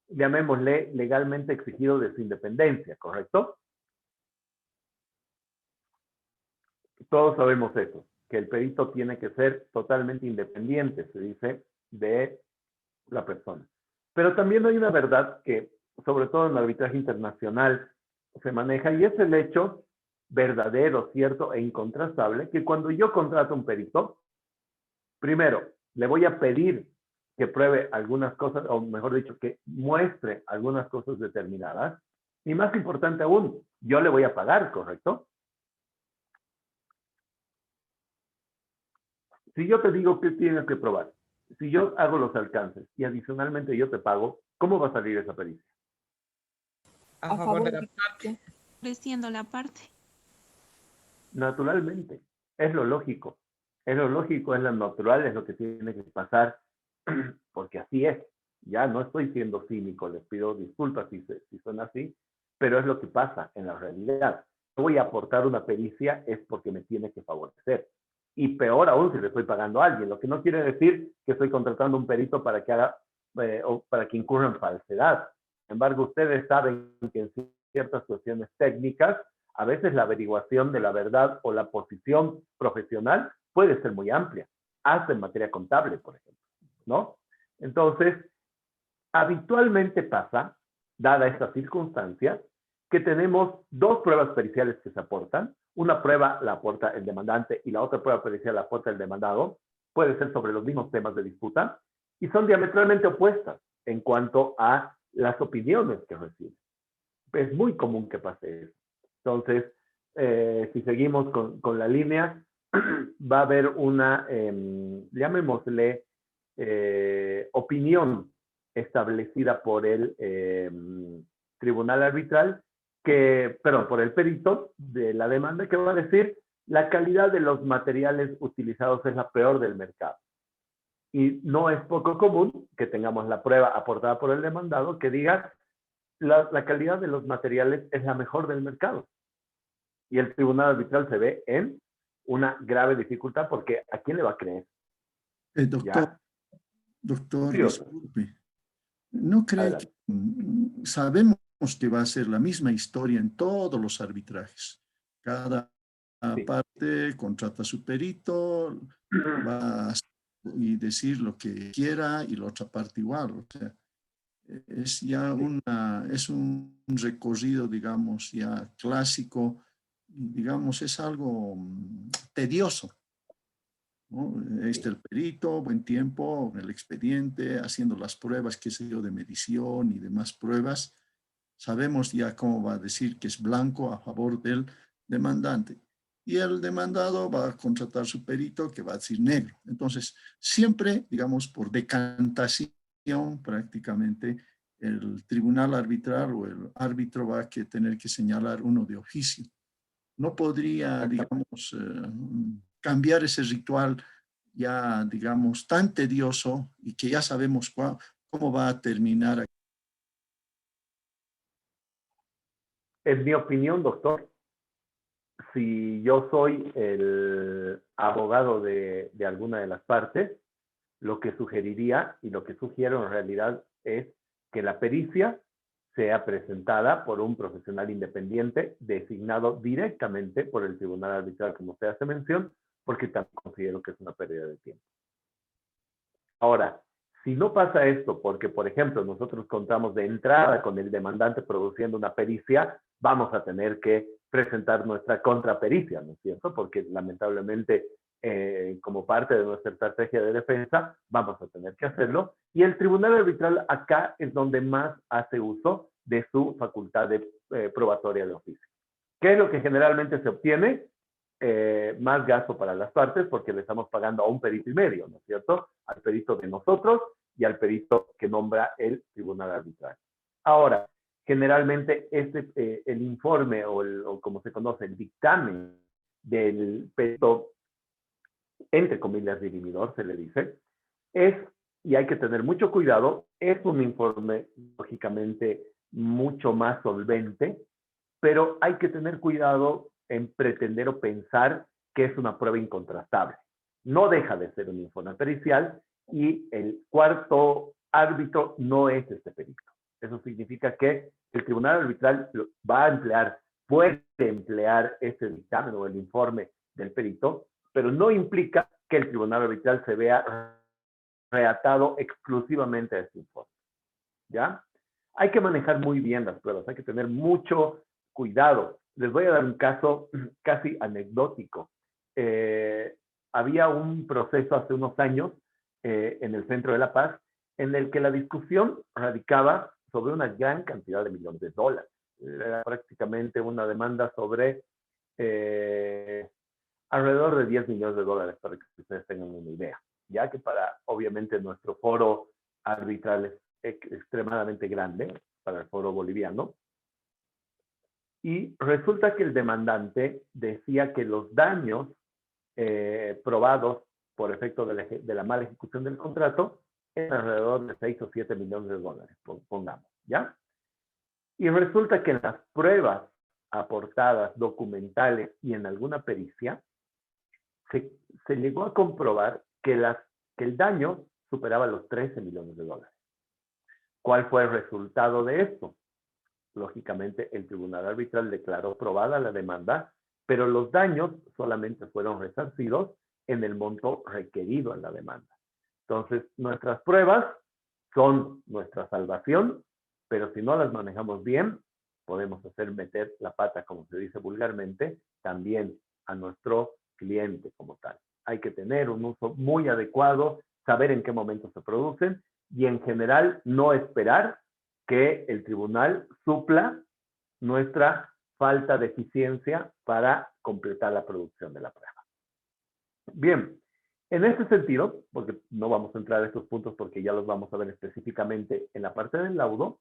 llamémosle, legalmente exigido de su independencia, ¿correcto? Todos sabemos eso, que el perito tiene que ser totalmente independiente, se dice, de la persona. Pero también hay una verdad que, sobre todo en el arbitraje internacional, se maneja, y es el hecho verdadero, cierto e incontrastable, que cuando yo contrato un perito, primero, le voy a pedir que pruebe algunas cosas, o mejor dicho, que muestre algunas cosas determinadas, y más importante aún, yo le voy a pagar, ¿correcto? Si yo te digo que tienes que probar, si yo hago los alcances y adicionalmente yo te pago, ¿cómo va a salir esa pericia? A favor de la parte. Ofreciendo la parte. Naturalmente, es lo lógico. Es lo lógico, es lo natural, es lo que tiene que pasar, porque así es. Ya no estoy siendo cínico, les pido disculpas si son así, pero es lo que pasa en la realidad. No voy a aportar una pericia es porque me tiene que favorecer. Y peor aún si le estoy pagando a alguien, lo que no quiere decir que estoy contratando un perito para que haga o para que incurra en falsedad. Sin embargo, ustedes saben que en ciertas cuestiones técnicas, a veces la averiguación de la verdad o la posición profesional puede ser muy amplia, hasta en materia contable, por ejemplo, ¿no? Entonces, habitualmente pasa, dada esta circunstancia, que tenemos dos pruebas periciales que se aportan. Una prueba la aporta el demandante y la otra prueba pericial la aporta el demandado. Puede ser sobre los mismos temas de disputa y son diametralmente opuestas en cuanto a las opiniones que reciben. Es muy común que pase eso. Entonces, si seguimos con la línea, va a haber una, llamémosle, opinión establecida por el tribunal arbitral, por el perito de la demanda, que va a decir la calidad de los materiales utilizados es la peor del mercado. Y no es poco común que tengamos la prueba aportada por el demandado que diga la calidad de los materiales es la mejor del mercado. Y el tribunal arbitral se ve en una grave dificultad porque ¿a quién le va a creer? Doctor, ¿Ya? doctor, Sí, disculpe. No creo Adelante. que sabemos que va a ser la misma historia en todos los arbitrajes. Cada Sí. parte contrata a su perito, va a y decir lo que quiera y la otra parte igual. O sea, es ya es un recorrido, digamos, ya clásico, y digamos, es algo tedioso, ¿no? Ahí está el perito, buen tiempo, el expediente, haciendo las pruebas, qué sé yo, de medición y demás pruebas. Sabemos ya cómo va a decir que es blanco a favor del demandante. Y el demandado va a contratar su perito que va a decir negro. Entonces, siempre, digamos, por decantación, prácticamente, el tribunal arbitral o el árbitro va a tener que señalar uno de oficio. No podría, digamos, cambiar ese ritual ya, digamos, tan tedioso y que ya sabemos cómo va a terminar. En mi opinión, doctor, si yo soy el abogado de alguna de las partes, lo que sugeriría y lo que sugiero en realidad es que la pericia sea presentada por un profesional independiente designado directamente por el tribunal arbitral, como usted hace mención, porque también considero que es una pérdida de tiempo. Ahora, si no pasa esto, porque, por ejemplo, nosotros contamos de entrada con el demandante produciendo una pericia, vamos a tener que presentar nuestra contrapericia, ¿no es cierto? Porque lamentablemente, como parte de nuestra estrategia de defensa, vamos a tener que hacerlo. Y el tribunal arbitral acá es donde más hace uso de su facultad de probatoria de oficio. ¿Qué es lo que generalmente se obtiene? Más gasto para las partes porque le estamos pagando a un perito y medio, ¿no es cierto? Al perito de nosotros y al perito que nombra el tribunal arbitral. Ahora, generalmente el informe o como se conoce, el dictamen del perito, entre comillas, dirimidor, se le dice, y hay que tener mucho cuidado, es un informe lógicamente mucho más solvente, pero hay que tener cuidado en pretender o pensar que es una prueba incontrastable. No deja de ser un informe pericial y el cuarto árbitro no es este perito. Eso significa que el tribunal arbitral va a emplear, puede emplear este dictamen o el informe del perito, pero no implica que el tribunal arbitral se vea reatado exclusivamente a este informe. ¿Ya? Hay que manejar muy bien las pruebas, hay que tener mucho cuidado. Les voy a dar un caso casi anecdótico. Había un proceso hace unos años en el Centro de La Paz en el que la discusión radicaba sobre una gran cantidad de millones de dólares. Era prácticamente una demanda sobre alrededor de 10 millones de dólares, para que ustedes tengan una idea. Ya que para, obviamente, nuestro foro arbitral es extremadamente grande, para el foro boliviano. Y resulta que el demandante decía que los daños probados por efecto de la mala ejecución del contrato eran alrededor de 6 o 7 millones de dólares, pongamos, ¿ya? Y resulta que en las pruebas aportadas, documentales y en alguna pericia, se llegó a comprobar que el daño superaba los 13 millones de dólares. ¿Cuál fue el resultado de esto? Lógicamente, el tribunal arbitral declaró probada la demanda, pero los daños solamente fueron resarcidos en el monto requerido en la demanda. Entonces, nuestras pruebas son nuestra salvación, pero si no las manejamos bien, podemos hacer meter la pata, como se dice vulgarmente, también a nuestro cliente como tal. Hay que tener un uso muy adecuado, saber en qué momento se producen y en general no esperar que el tribunal supla nuestra falta de eficiencia para completar la producción de la prueba. Bien, en este sentido, porque no vamos a entrar a estos puntos porque ya los vamos a ver específicamente en la parte del laudo,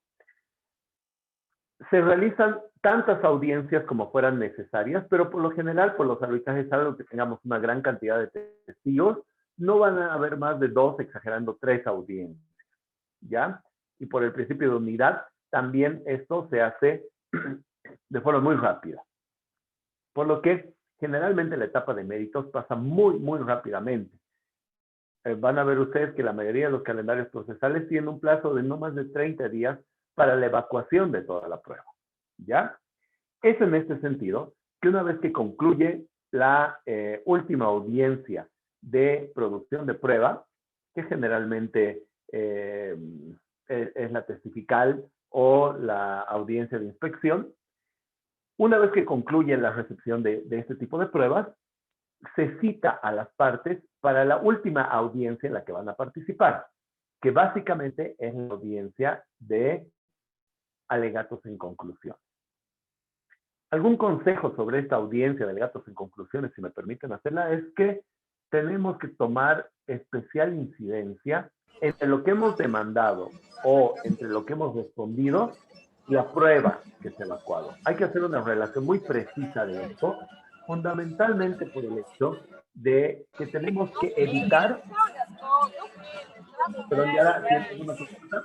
se realizan tantas audiencias como fueran necesarias, pero por lo general, por los arbitrajes, salvo que tengamos una gran cantidad de testigos, no van a haber más de 2, exagerando 3 audiencias, ¿ya? Y por el principio de unidad, también esto se hace de forma muy rápida. Por lo que generalmente la etapa de méritos pasa muy, muy rápidamente. van a ver ustedes que la mayoría de los calendarios procesales tienen un plazo de no más de 30 días para la evacuación de toda la prueba. ¿Ya? Es en este sentido que una vez que concluye la última audiencia de producción de prueba, que generalmente es la testifical o la audiencia de inspección, una vez que concluye la recepción de este tipo de pruebas, se cita a las partes para la última audiencia en la que van a participar, que básicamente es la audiencia de alegatos en conclusión. Algún consejo sobre esta audiencia de alegatos en conclusiones, si me permiten hacerla, es que tenemos que tomar especial incidencia entre lo que hemos demandado o entre lo que hemos respondido y la prueba que se ha evacuado. Hay que hacer una relación muy precisa de esto, fundamentalmente por el hecho de que tenemos que evitar... Perdón, ya ¿tienes alguna consulta?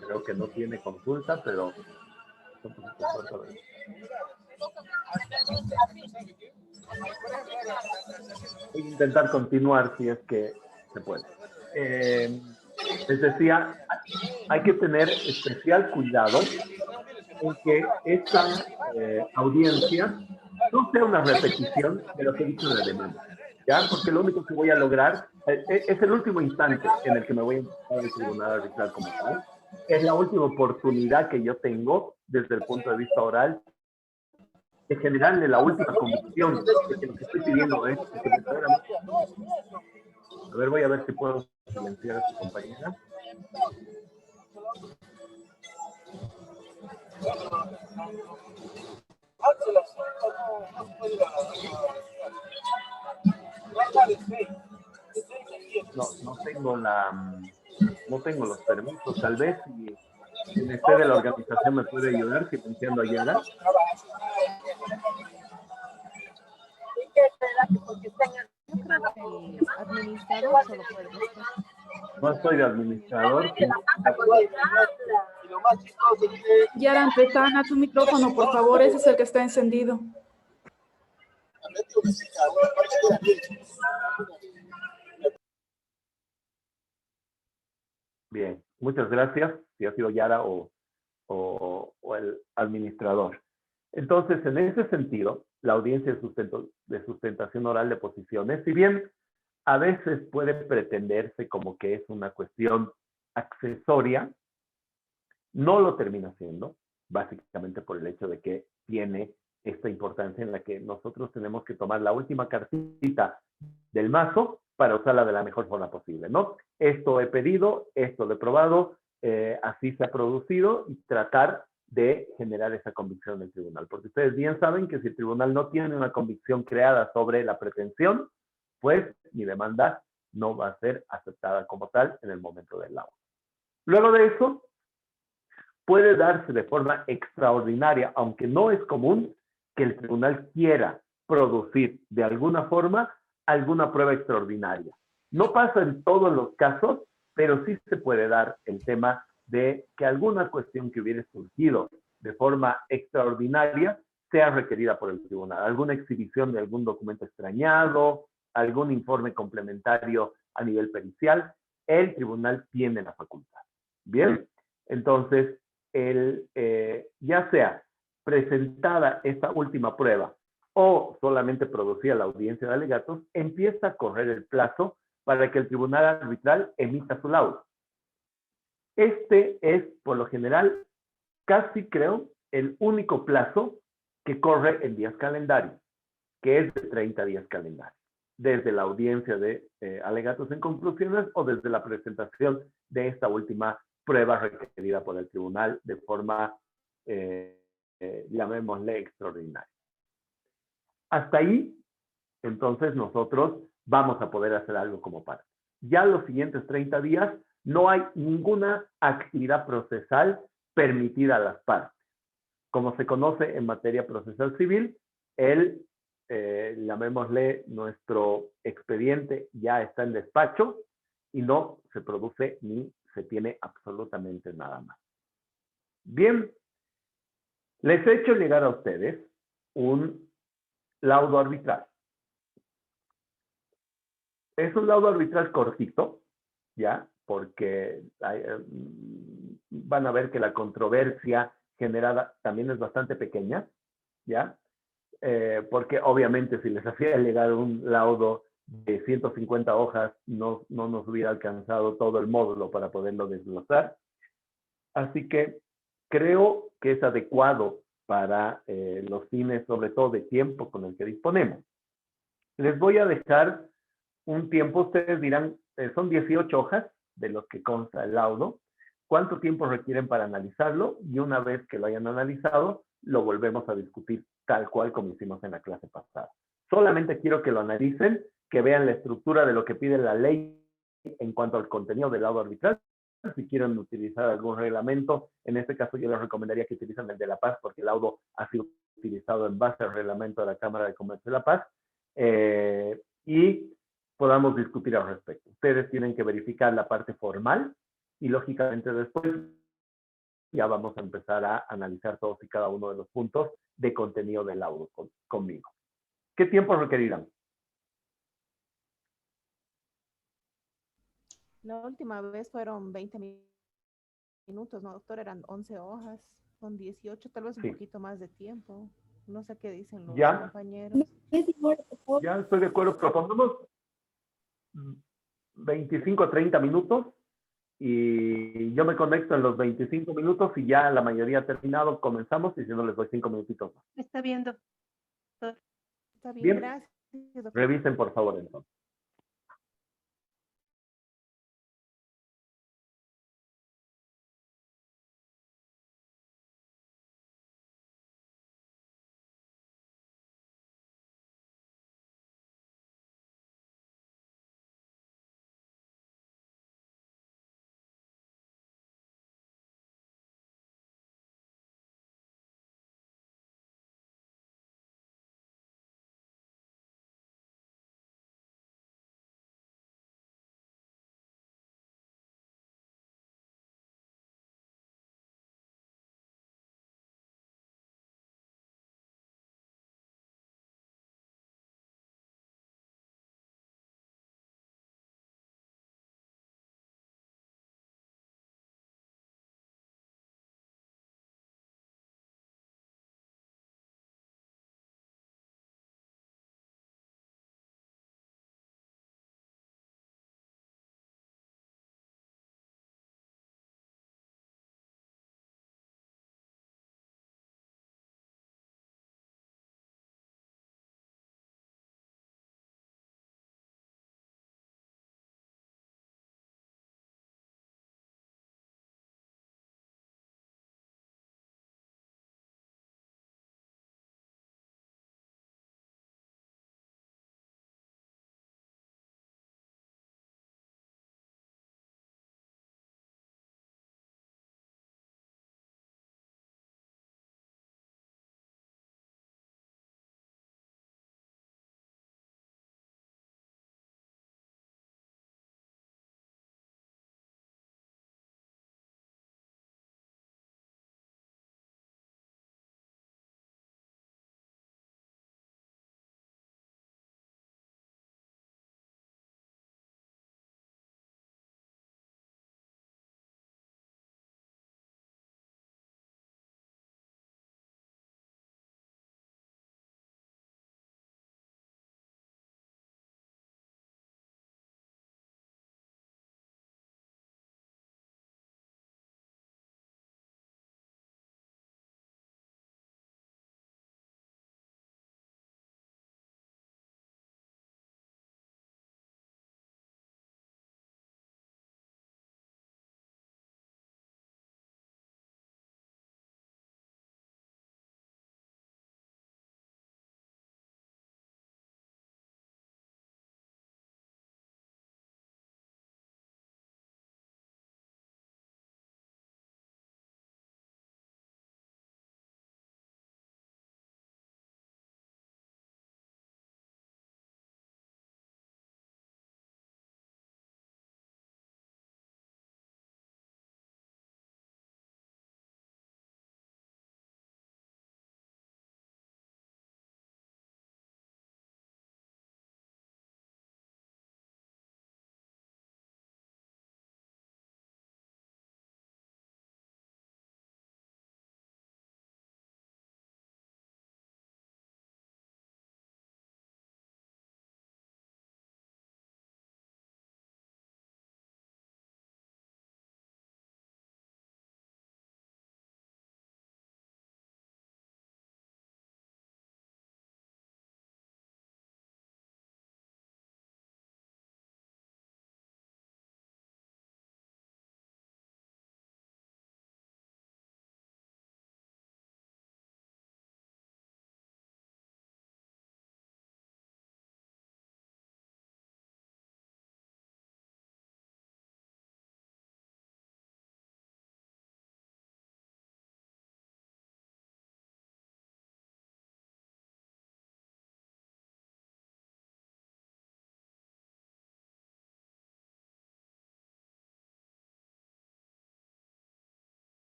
Creo que no tiene consulta, pero... Voy a intentar continuar si es que se puede. Les decía, hay que tener especial cuidado en que esta audiencia no sea una repetición de lo que he dicho en la demanda, ¿ya? Porque lo único que voy a lograr es el último instante en el que me voy a enfrentar al tribunal arbitral como tal. Es la última oportunidad que yo tengo desde el punto de vista oral de generarle la última convicción de que lo que estoy pidiendo es que verdaderamente... A ver, voy a ver si puedo silenciar a su compañera. No tengo los permisos. Tal vez si el de la organización me puede ayudar, silenciando a Yara. Administrador solo puede. No soy de administrador. Yara Antretana, tu micrófono, por favor, ese es el que está encendido. Bien, muchas gracias, si ha sido Yara o el administrador. Entonces, en ese sentido, la audiencia de sustentación oral de posiciones, si bien a veces puede pretenderse como que es una cuestión accesoria, no lo termina siendo, básicamente por el hecho de que tiene esta importancia en la que nosotros tenemos que tomar la última cartita del mazo para usarla de la mejor forma posible, ¿no? Esto he pedido, esto lo he probado, así se ha producido, y tratar de generar esa convicción del tribunal. Porque ustedes bien saben que si el tribunal no tiene una convicción creada sobre la pretensión, pues mi demanda no va a ser aceptada como tal en el momento del laudo. Luego de eso, puede darse de forma extraordinaria, aunque no es común, que el tribunal quiera producir de alguna forma alguna prueba extraordinaria. No pasa en todos los casos, pero sí se puede dar el tema de que alguna cuestión que hubiera surgido de forma extraordinaria sea requerida por el tribunal. Alguna exhibición de algún documento extrañado, algún informe complementario a nivel pericial, el tribunal tiene la facultad. Bien, entonces, ya sea presentada esta última prueba o solamente producida la audiencia de alegatos, empieza a correr el plazo para que el tribunal arbitral emita su laudo. Este es, por lo general, casi creo, el único plazo que corre en días calendarios, que es de 30 días calendarios, desde la audiencia de alegatos en conclusiones o desde la presentación de esta última prueba requerida por el tribunal de forma, llamémosle, extraordinaria. Hasta ahí, entonces, nosotros vamos a poder hacer algo como parte. Ya los siguientes 30 días no hay ninguna actividad procesal permitida a las partes. Como se conoce en materia procesal civil, llamémosle, nuestro expediente ya está en despacho y no se produce ni se tiene absolutamente nada más. Bien, les he hecho llegar a ustedes un laudo arbitral. Es un laudo arbitral cortito, ¿ya? Porque van a ver que la controversia generada también es bastante pequeña, ¿ya? Porque obviamente si les hacía llegar un laudo de 150 hojas, no nos hubiera alcanzado todo el módulo para poderlo desglosar. Así que creo que es adecuado para los fines, sobre todo de tiempo con el que disponemos. Les voy a dejar un tiempo, ustedes dirán, son 18 hojas de los que consta el laudo, cuánto tiempo requieren para analizarlo y una vez que lo hayan analizado, lo volvemos a discutir tal cual como hicimos en la clase pasada. Solamente quiero que lo analicen, que vean la estructura de lo que pide la ley en cuanto al contenido del laudo arbitral. Si quieren utilizar algún reglamento, en este caso yo les recomendaría que utilicen el de La Paz porque el laudo ha sido utilizado en base al reglamento de la Cámara de Comercio de La Paz. Y podamos discutir al respecto. Ustedes tienen que verificar la parte formal y lógicamente después ya vamos a empezar a analizar todos y cada uno de los puntos de contenido del laudo conmigo. ¿Qué tiempo requerirán? La última vez fueron 20 minutos, ¿no, doctor? Eran 11 hojas, son 18, tal vez un poquito más de tiempo. No sé qué dicen los compañeros. Ya estoy de acuerdo, propongamos 25 a 30 minutos y yo me conecto en los 25 minutos y ya la mayoría ha terminado, comenzamos y si no les doy 5 minutitos más. Está bien, doctor. Está bien, Bien, gracias, doctor. revisen por favor entonces.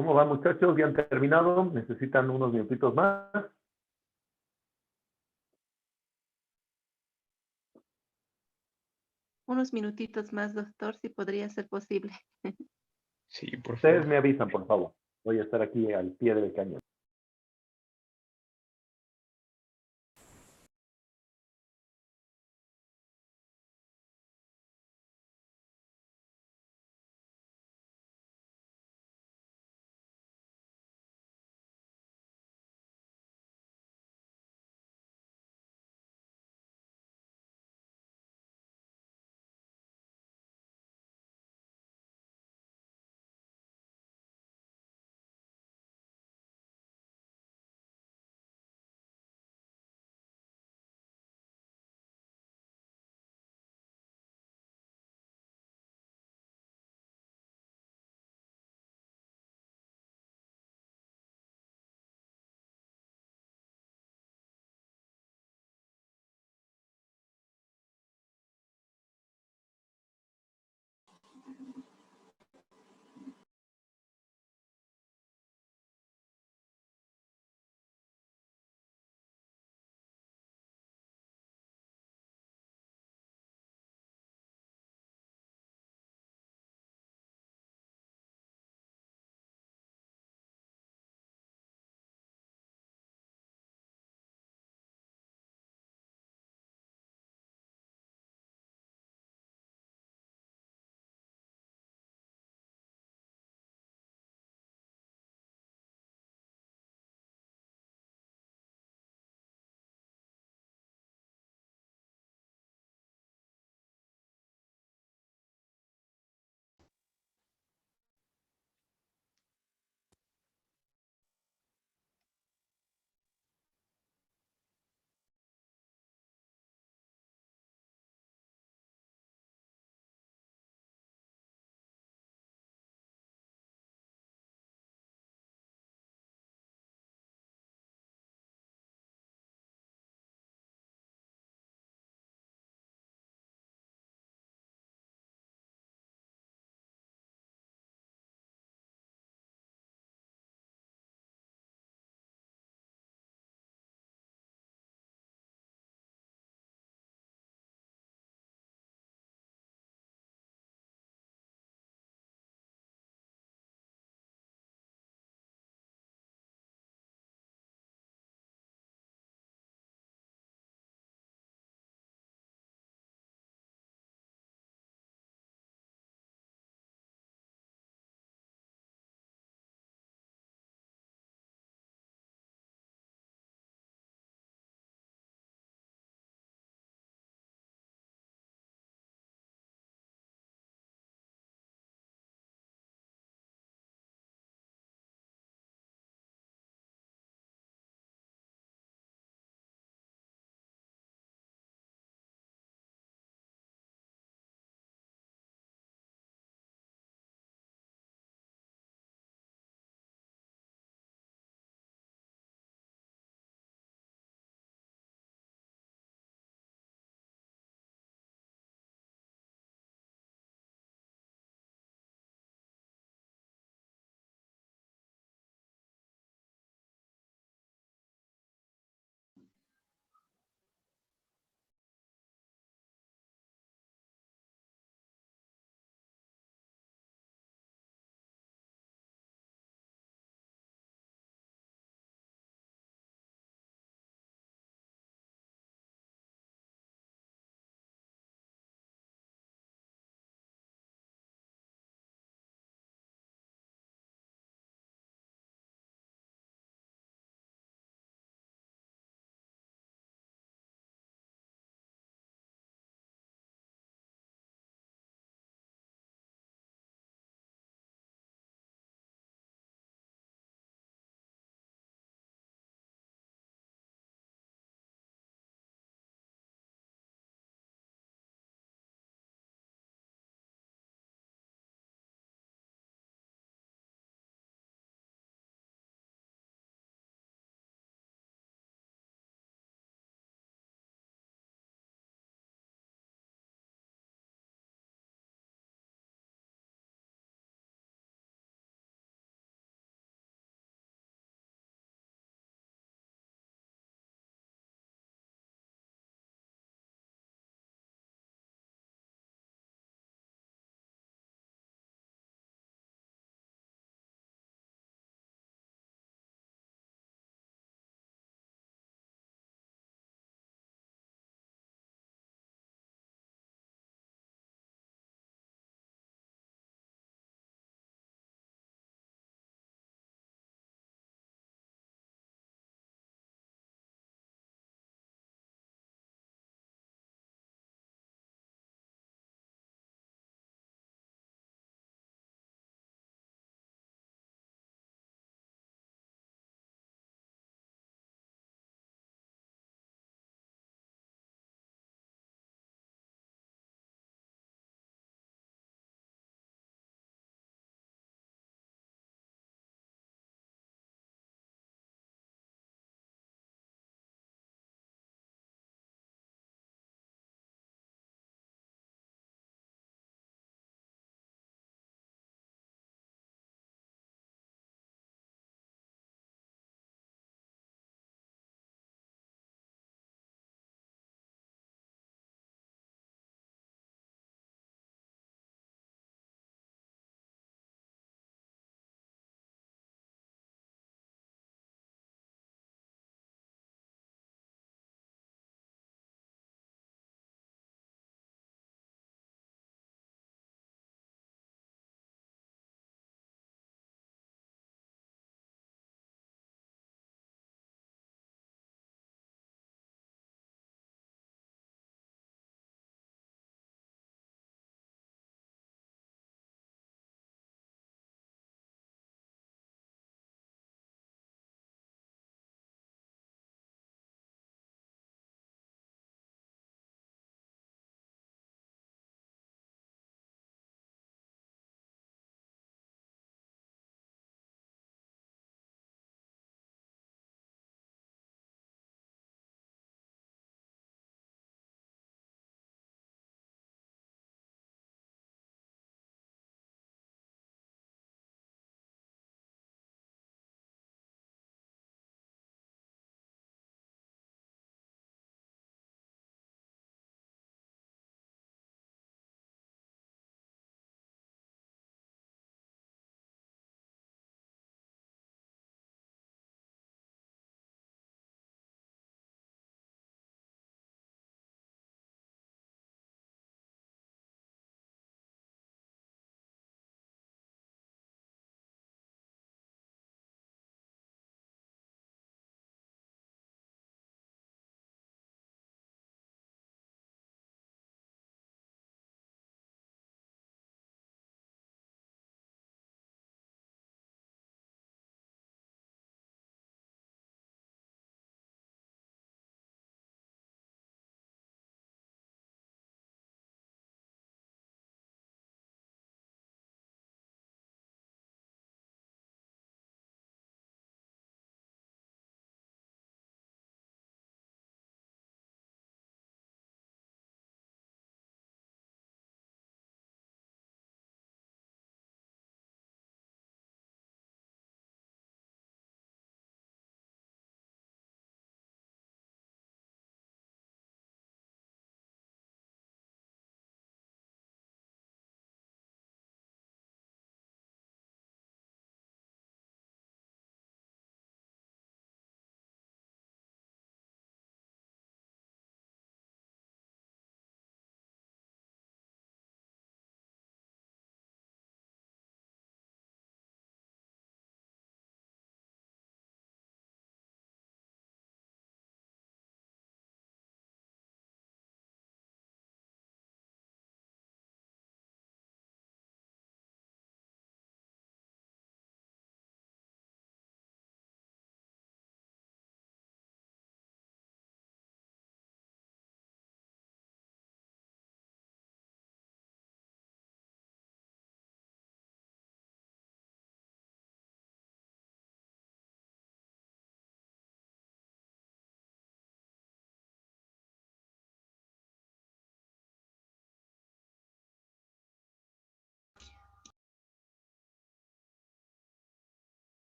¿Cómo va, muchachos? ¿Ya han terminado? ¿Necesitan unos minutitos más? Unos minutitos más, doctor, si podría ser posible. Sí, por Ustedes favor. me avisan, por favor. Voy a estar aquí al pie del cañón.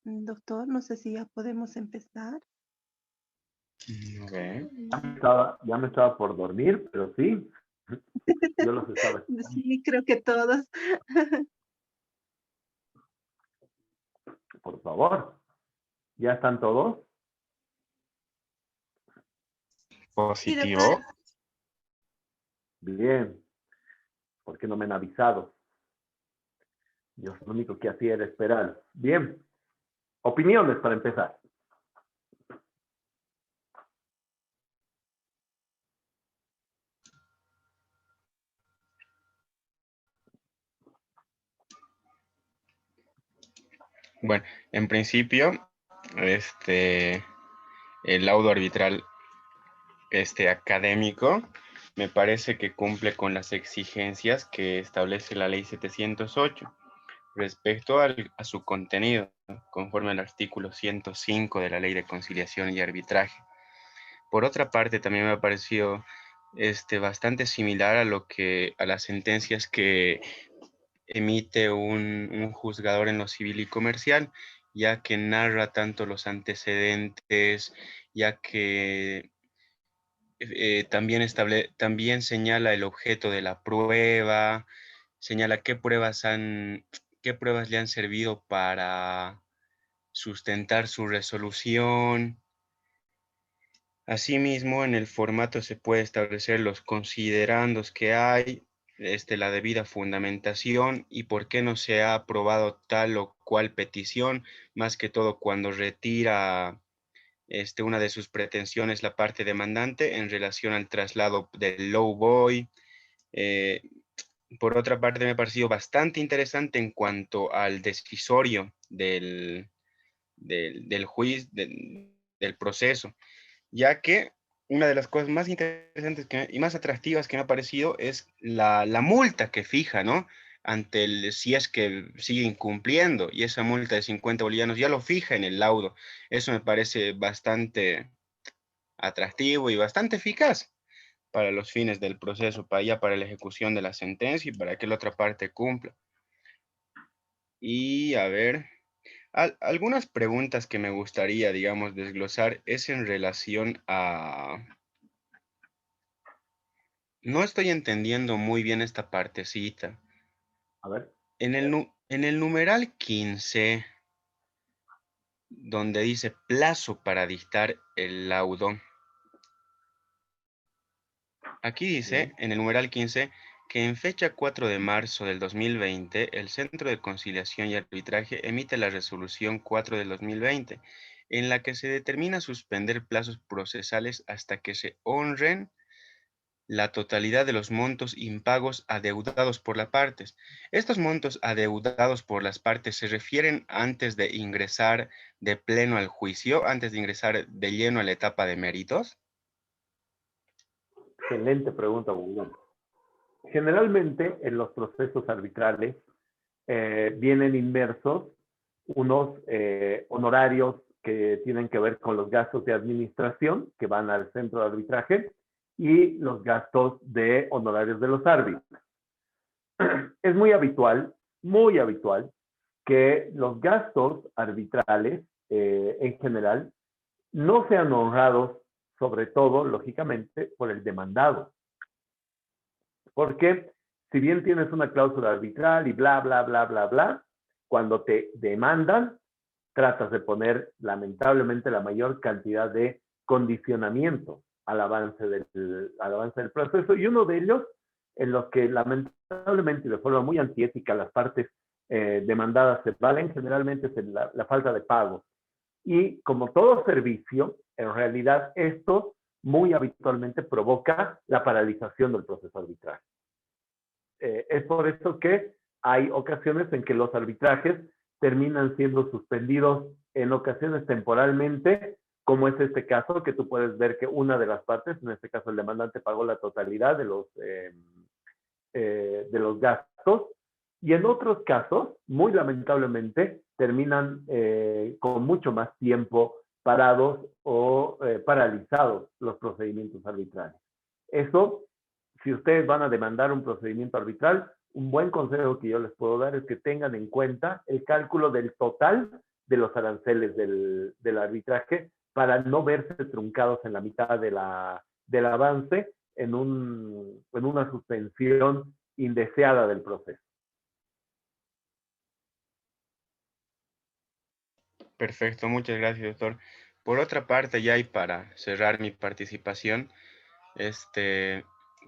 Doctor, no sé si ya podemos empezar. Okay. Ya me estaba por dormir, pero sí, yo los estaba escuchando. Sí, creo que todos. Por favor, ¿ya están todos? Positivo. Bien, ¿por qué no me han avisado? Yo lo único que hacía era esperar. Bien, opiniones para empezar. Bueno, en principio, el laudo arbitral académico me parece que cumple con las exigencias que establece la ley 708 respecto a su contenido, conforme al artículo 105 de la ley de conciliación y arbitraje. Por otra parte, también me ha parecido bastante similar a las sentencias que emite un juzgador en lo civil y comercial, ya que narra tanto los antecedentes, ya que también señala el objeto de la prueba, señala qué pruebas le han servido para sustentar su resolución. Asimismo, en el formato se puede establecer los considerandos que hay, la debida fundamentación y por qué no se ha aprobado tal o cual petición, más que todo cuando retira una de sus pretensiones la parte demandante en relación al traslado del lowboy. Por otra parte, me ha parecido bastante interesante en cuanto al decisorio del juicio, del proceso, ya que una de las cosas más interesantes y más atractivas que me ha parecido es la multa que fija, ¿no? Si es que sigue incumpliendo, y esa multa de 50 bolivianos ya lo fija en el laudo. Eso me parece bastante atractivo y bastante eficaz para los fines del proceso, para la ejecución de la sentencia y para que la otra parte cumpla. Y a ver, algunas preguntas que me gustaría, digamos, desglosar es en relación a... No estoy entendiendo muy bien esta partecita. A ver. En el numeral 15, donde dice plazo para dictar el laudo, aquí dice, en el numeral 15, que en fecha 4 de marzo del 2020, el Centro de Conciliación y Arbitraje emite la resolución 4 del 2020, en la que se determina suspender plazos procesales hasta que se honren la totalidad de los montos impagos adeudados por las partes. Estos montos adeudados por las partes se refieren antes de ingresar de pleno al juicio, antes de ingresar de lleno a la etapa de méritos. Excelente pregunta, Bugón. Generalmente en los procesos arbitrales vienen inmersos unos honorarios que tienen que ver con los gastos de administración que van al centro de arbitraje y los gastos de honorarios de los árbitros. Es muy habitual que los gastos arbitrales en general no sean honrados, sobre todo, lógicamente, por el demandado. Porque si bien tienes una cláusula arbitral y bla, bla, bla, bla, bla, cuando te demandan, tratas de poner, lamentablemente, la mayor cantidad de condicionamiento al avance del proceso. Y uno de ellos, en los que lamentablemente y de forma muy antiética las partes demandadas se valen, generalmente es la falta de pago. Y como todo servicio, en realidad esto muy habitualmente provoca la paralización del proceso arbitral. Es por eso que hay ocasiones en que los arbitrajes terminan siendo suspendidos en ocasiones temporalmente, como es este caso, que tú puedes ver que una de las partes, en este caso el demandante, pagó la totalidad de los gastos Y en otros casos, muy lamentablemente, terminan con mucho más tiempo parados o paralizados los procedimientos arbitrales. Eso, si ustedes van a demandar un procedimiento arbitral, un buen consejo que yo les puedo dar es que tengan en cuenta el cálculo del total de los aranceles del arbitraje para no verse truncados en la mitad del avance en una suspensión indeseada del proceso. Perfecto, muchas gracias, doctor. Por otra parte, ya y para cerrar mi participación,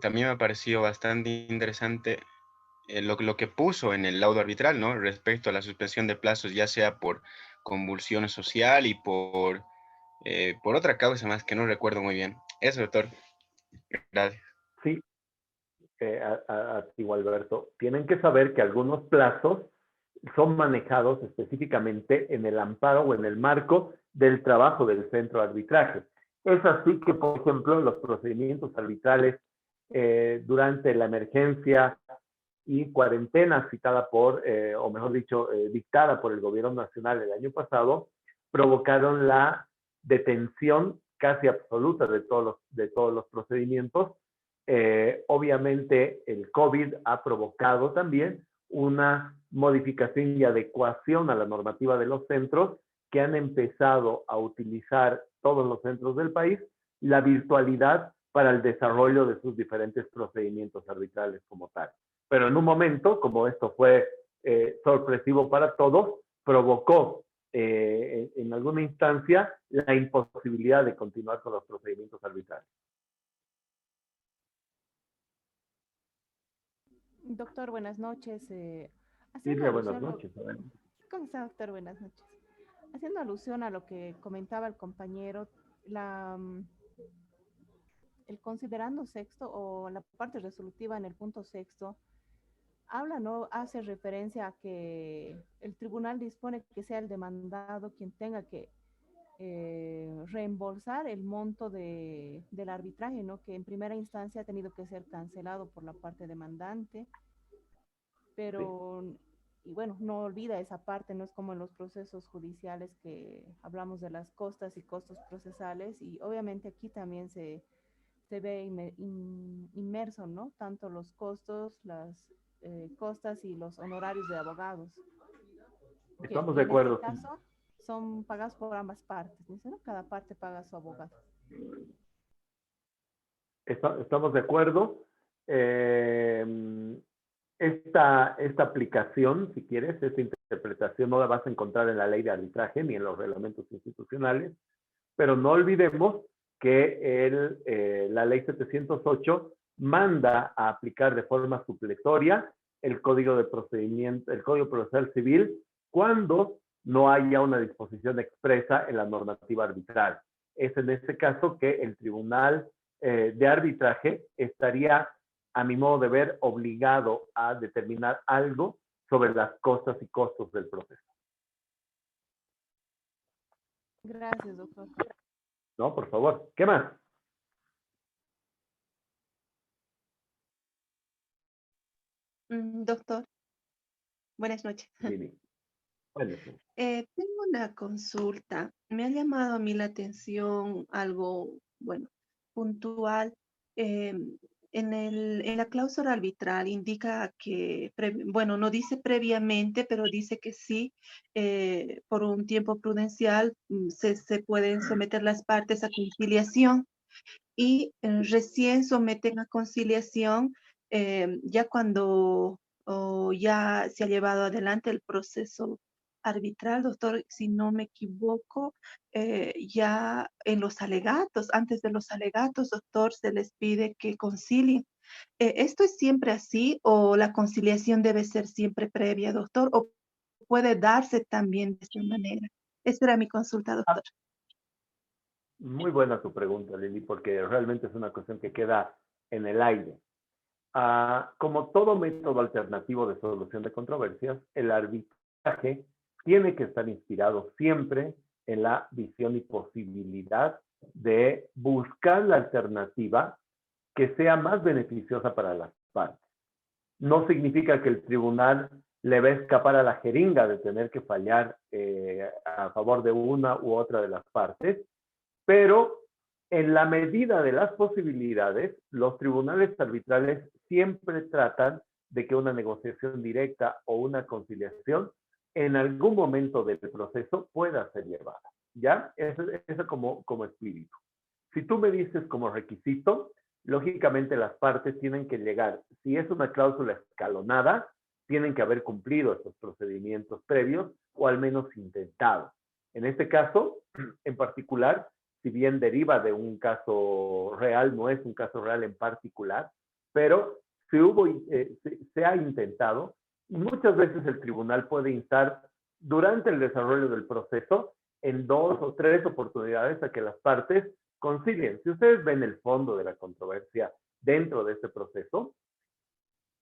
también me ha parecido bastante interesante lo que puso en el laudo arbitral, ¿no? Respecto a la suspensión de plazos, ya sea por convulsión social y por otra causa más que no recuerdo muy bien. Eso, doctor. Gracias. Sí, a ti, Alberto. Tienen que saber que algunos plazos son manejados específicamente en el amparo o en el marco del trabajo del centro de arbitraje. Es así que, por ejemplo, los procedimientos arbitrales durante la emergencia y cuarentena citada o mejor dicho, dictada por el gobierno nacional el año pasado, provocaron la detención casi absoluta de todos los procedimientos. Obviamente el COVID ha provocado también una modificación y adecuación a la normativa de los centros que han empezado a utilizar todos los centros del país la virtualidad para el desarrollo de sus diferentes procedimientos arbitrales como tal. Pero en un momento, como esto fue sorpresivo para todos, provocó en alguna instancia la imposibilidad de continuar con los procedimientos arbitrales. Doctor, buenas noches. Silvia, buenas noches. ¿Cómo está, doctor? Buenas noches. Haciendo alusión a lo que comentaba el compañero, el considerando sexto o la parte resolutiva en el punto sexto, hace referencia a que el tribunal dispone que sea el demandado quien tenga que reembolsar el monto del arbitraje, ¿no? Que en primera instancia ha tenido que ser cancelado por la parte demandante, pero, y bueno, no olvida esa parte, no es como en los procesos judiciales que hablamos de las costas y costos procesales, y obviamente aquí también se ve inmerso, ¿no? Tanto los costos, las costas y los honorarios de abogados. Estamos de acuerdo. En este caso, son pagados por ambas partes, ¿no? Cada parte paga a su abogado. Estamos de acuerdo. Esta aplicación, si quieres, esta interpretación no la vas a encontrar en la ley de arbitraje ni en los reglamentos institucionales, pero no olvidemos que la ley 708 manda a aplicar de forma supletoria el Código de Procedimiento, el Código Procesal Civil, cuando no haya una disposición expresa en la normativa arbitral. Es en este caso que el Tribunal de Arbitraje estaría, a mi modo de ver, obligado a determinar algo sobre las costas y costos del proceso. Gracias, doctor. No, por favor. ¿Qué más? Doctor, buenas noches. Sí. Bueno, sí. Tengo una consulta. Me ha llamado a mí la atención algo, bueno, puntual. En la cláusula arbitral indica que, bueno, no dice previamente, pero dice que sí, por un tiempo prudencial se pueden someter las partes a conciliación y recién someten a conciliación ya cuando ya se ha llevado adelante el proceso arbitral, doctor, si no me equivoco, ya en los alegatos, antes de los alegatos, doctor, se les pide que concilien. ¿Esto es siempre así o la conciliación debe ser siempre previa, doctor, o puede darse también de esta manera? Esa era mi consulta, doctor. Muy buena tu pregunta, Lili, porque realmente es una cuestión que queda en el aire. Como todo método alternativo de solución de controversias, el arbitraje tiene que estar inspirado siempre en la visión y posibilidad de buscar la alternativa que sea más beneficiosa para las partes. No significa que el tribunal le va a escapar a la jeringa de tener que fallar a favor de una u otra de las partes, pero en la medida de las posibilidades, los tribunales arbitrales siempre tratan de que una negociación directa o una conciliación en algún momento del proceso pueda ser llevada, ¿ya? Eso como espíritu. Si tú me dices como requisito, lógicamente las partes tienen que llegar, si es una cláusula escalonada, tienen que haber cumplido estos procedimientos previos o al menos intentado. En este caso, en particular, si bien deriva de un caso real, no es un caso real en particular, pero se ha intentado, y muchas veces el tribunal puede instar durante el desarrollo del proceso en 2 o 3 oportunidades a que las partes concilien. Si ustedes ven el fondo de la controversia dentro de este proceso,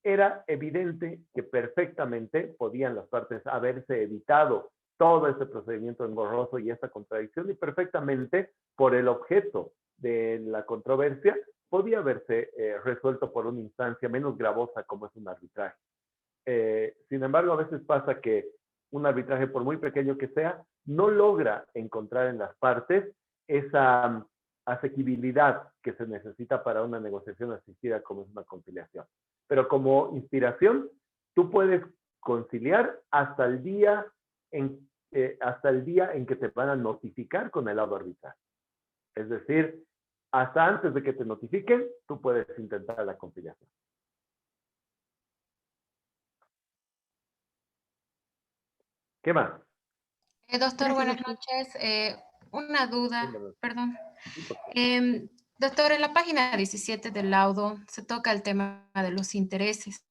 era evidente que perfectamente podían las partes haberse evitado todo ese procedimiento engorroso y esta contradicción, y perfectamente por el objeto de la controversia podía haberse resuelto por una instancia menos gravosa como es un arbitraje. Sin embargo, a veces pasa que un arbitraje, por muy pequeño que sea, no logra encontrar en las partes esa asequibilidad que se necesita para una negociación asistida como es una conciliación. Pero como inspiración, tú puedes conciliar hasta el día en que te van a notificar con el lado arbitral. Es decir, hasta antes de que te notifiquen, tú puedes intentar la conciliación. ¿Qué más? Doctor, buenas noches. Una duda, perdón. Doctor, en la página 17 del laudo se toca el tema de los intereses.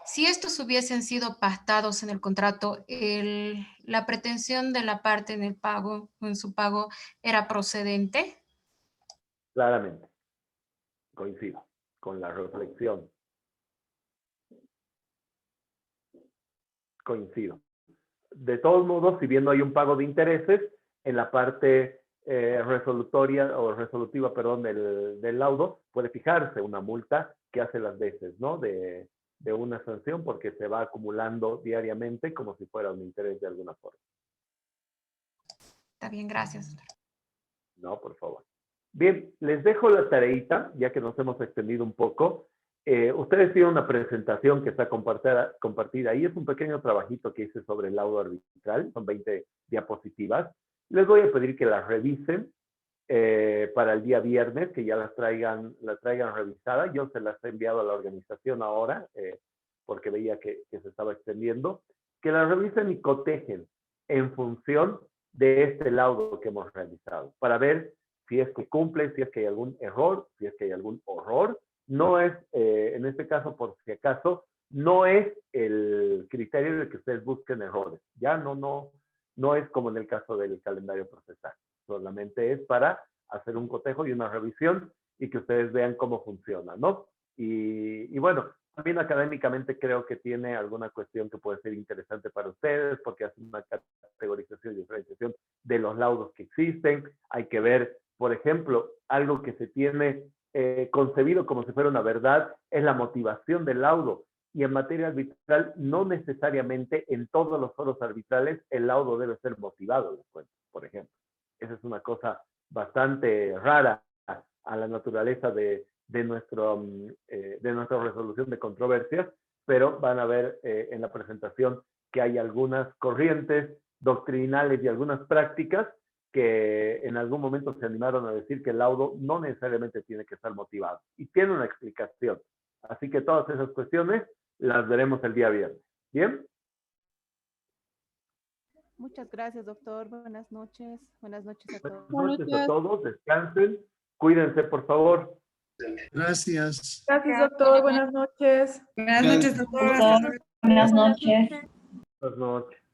Si estos hubiesen sido pactados en el contrato, ¿la pretensión de la parte en el pago, en su pago, era procedente? Claramente. Coincido con la reflexión. Coincido. De todos modos, si bien no hay un pago de intereses, en la parte resolutoria o resolutiva, perdón, del laudo, puede fijarse una multa que hace las veces, ¿no? De una sanción, porque se va acumulando diariamente como si fuera un interés de alguna forma. Está bien, gracias. No, por favor. Bien, les dejo la tareita, ya que nos hemos extendido un poco. Ustedes tienen una presentación que está compartida ahí. Es un pequeño trabajito que hice sobre el laudo arbitral. Son 20 diapositivas. Les voy a pedir que las revisen para el día viernes, que ya las traigan revisada. Yo se las he enviado a la organización ahora, porque veía que se estaba extendiendo. Que las revisen y cotejen en función de este laudo que hemos realizado, para ver si es que cumple, si es que hay algún error, si es que hay algún horror. No es, en este caso, por si acaso, no es el criterio de que ustedes busquen errores. Ya no es como en el caso del calendario procesal. Solamente es para hacer un cotejo y una revisión y que ustedes vean cómo funciona, ¿no? Y bueno, también académicamente creo que tiene alguna cuestión que puede ser interesante para ustedes, porque hace una categorización y diferenciación de los laudos que existen. Hay que ver, por ejemplo, algo que se tiene concebido como si fuera una verdad, es la motivación del laudo. Y en materia arbitral, no necesariamente en todos los foros arbitrales el laudo debe ser motivado, les cuento, por ejemplo. Esa es una cosa bastante rara a la naturaleza de nuestra resolución de controversias, pero van a ver en la presentación que hay algunas corrientes doctrinales y algunas prácticas que en algún momento se animaron a decir que el laudo no necesariamente tiene que estar motivado y tiene una explicación. Así que todas esas cuestiones las veremos el día viernes. ¿Bien? Muchas gracias, doctor. Buenas noches. Buenas noches a todos. Buenas noches a todos. Descansen. Cuídense, por favor. Gracias. Gracias, doctor. Buenas noches. Buenas noches, doctor. Buenas noches. Buenas noches.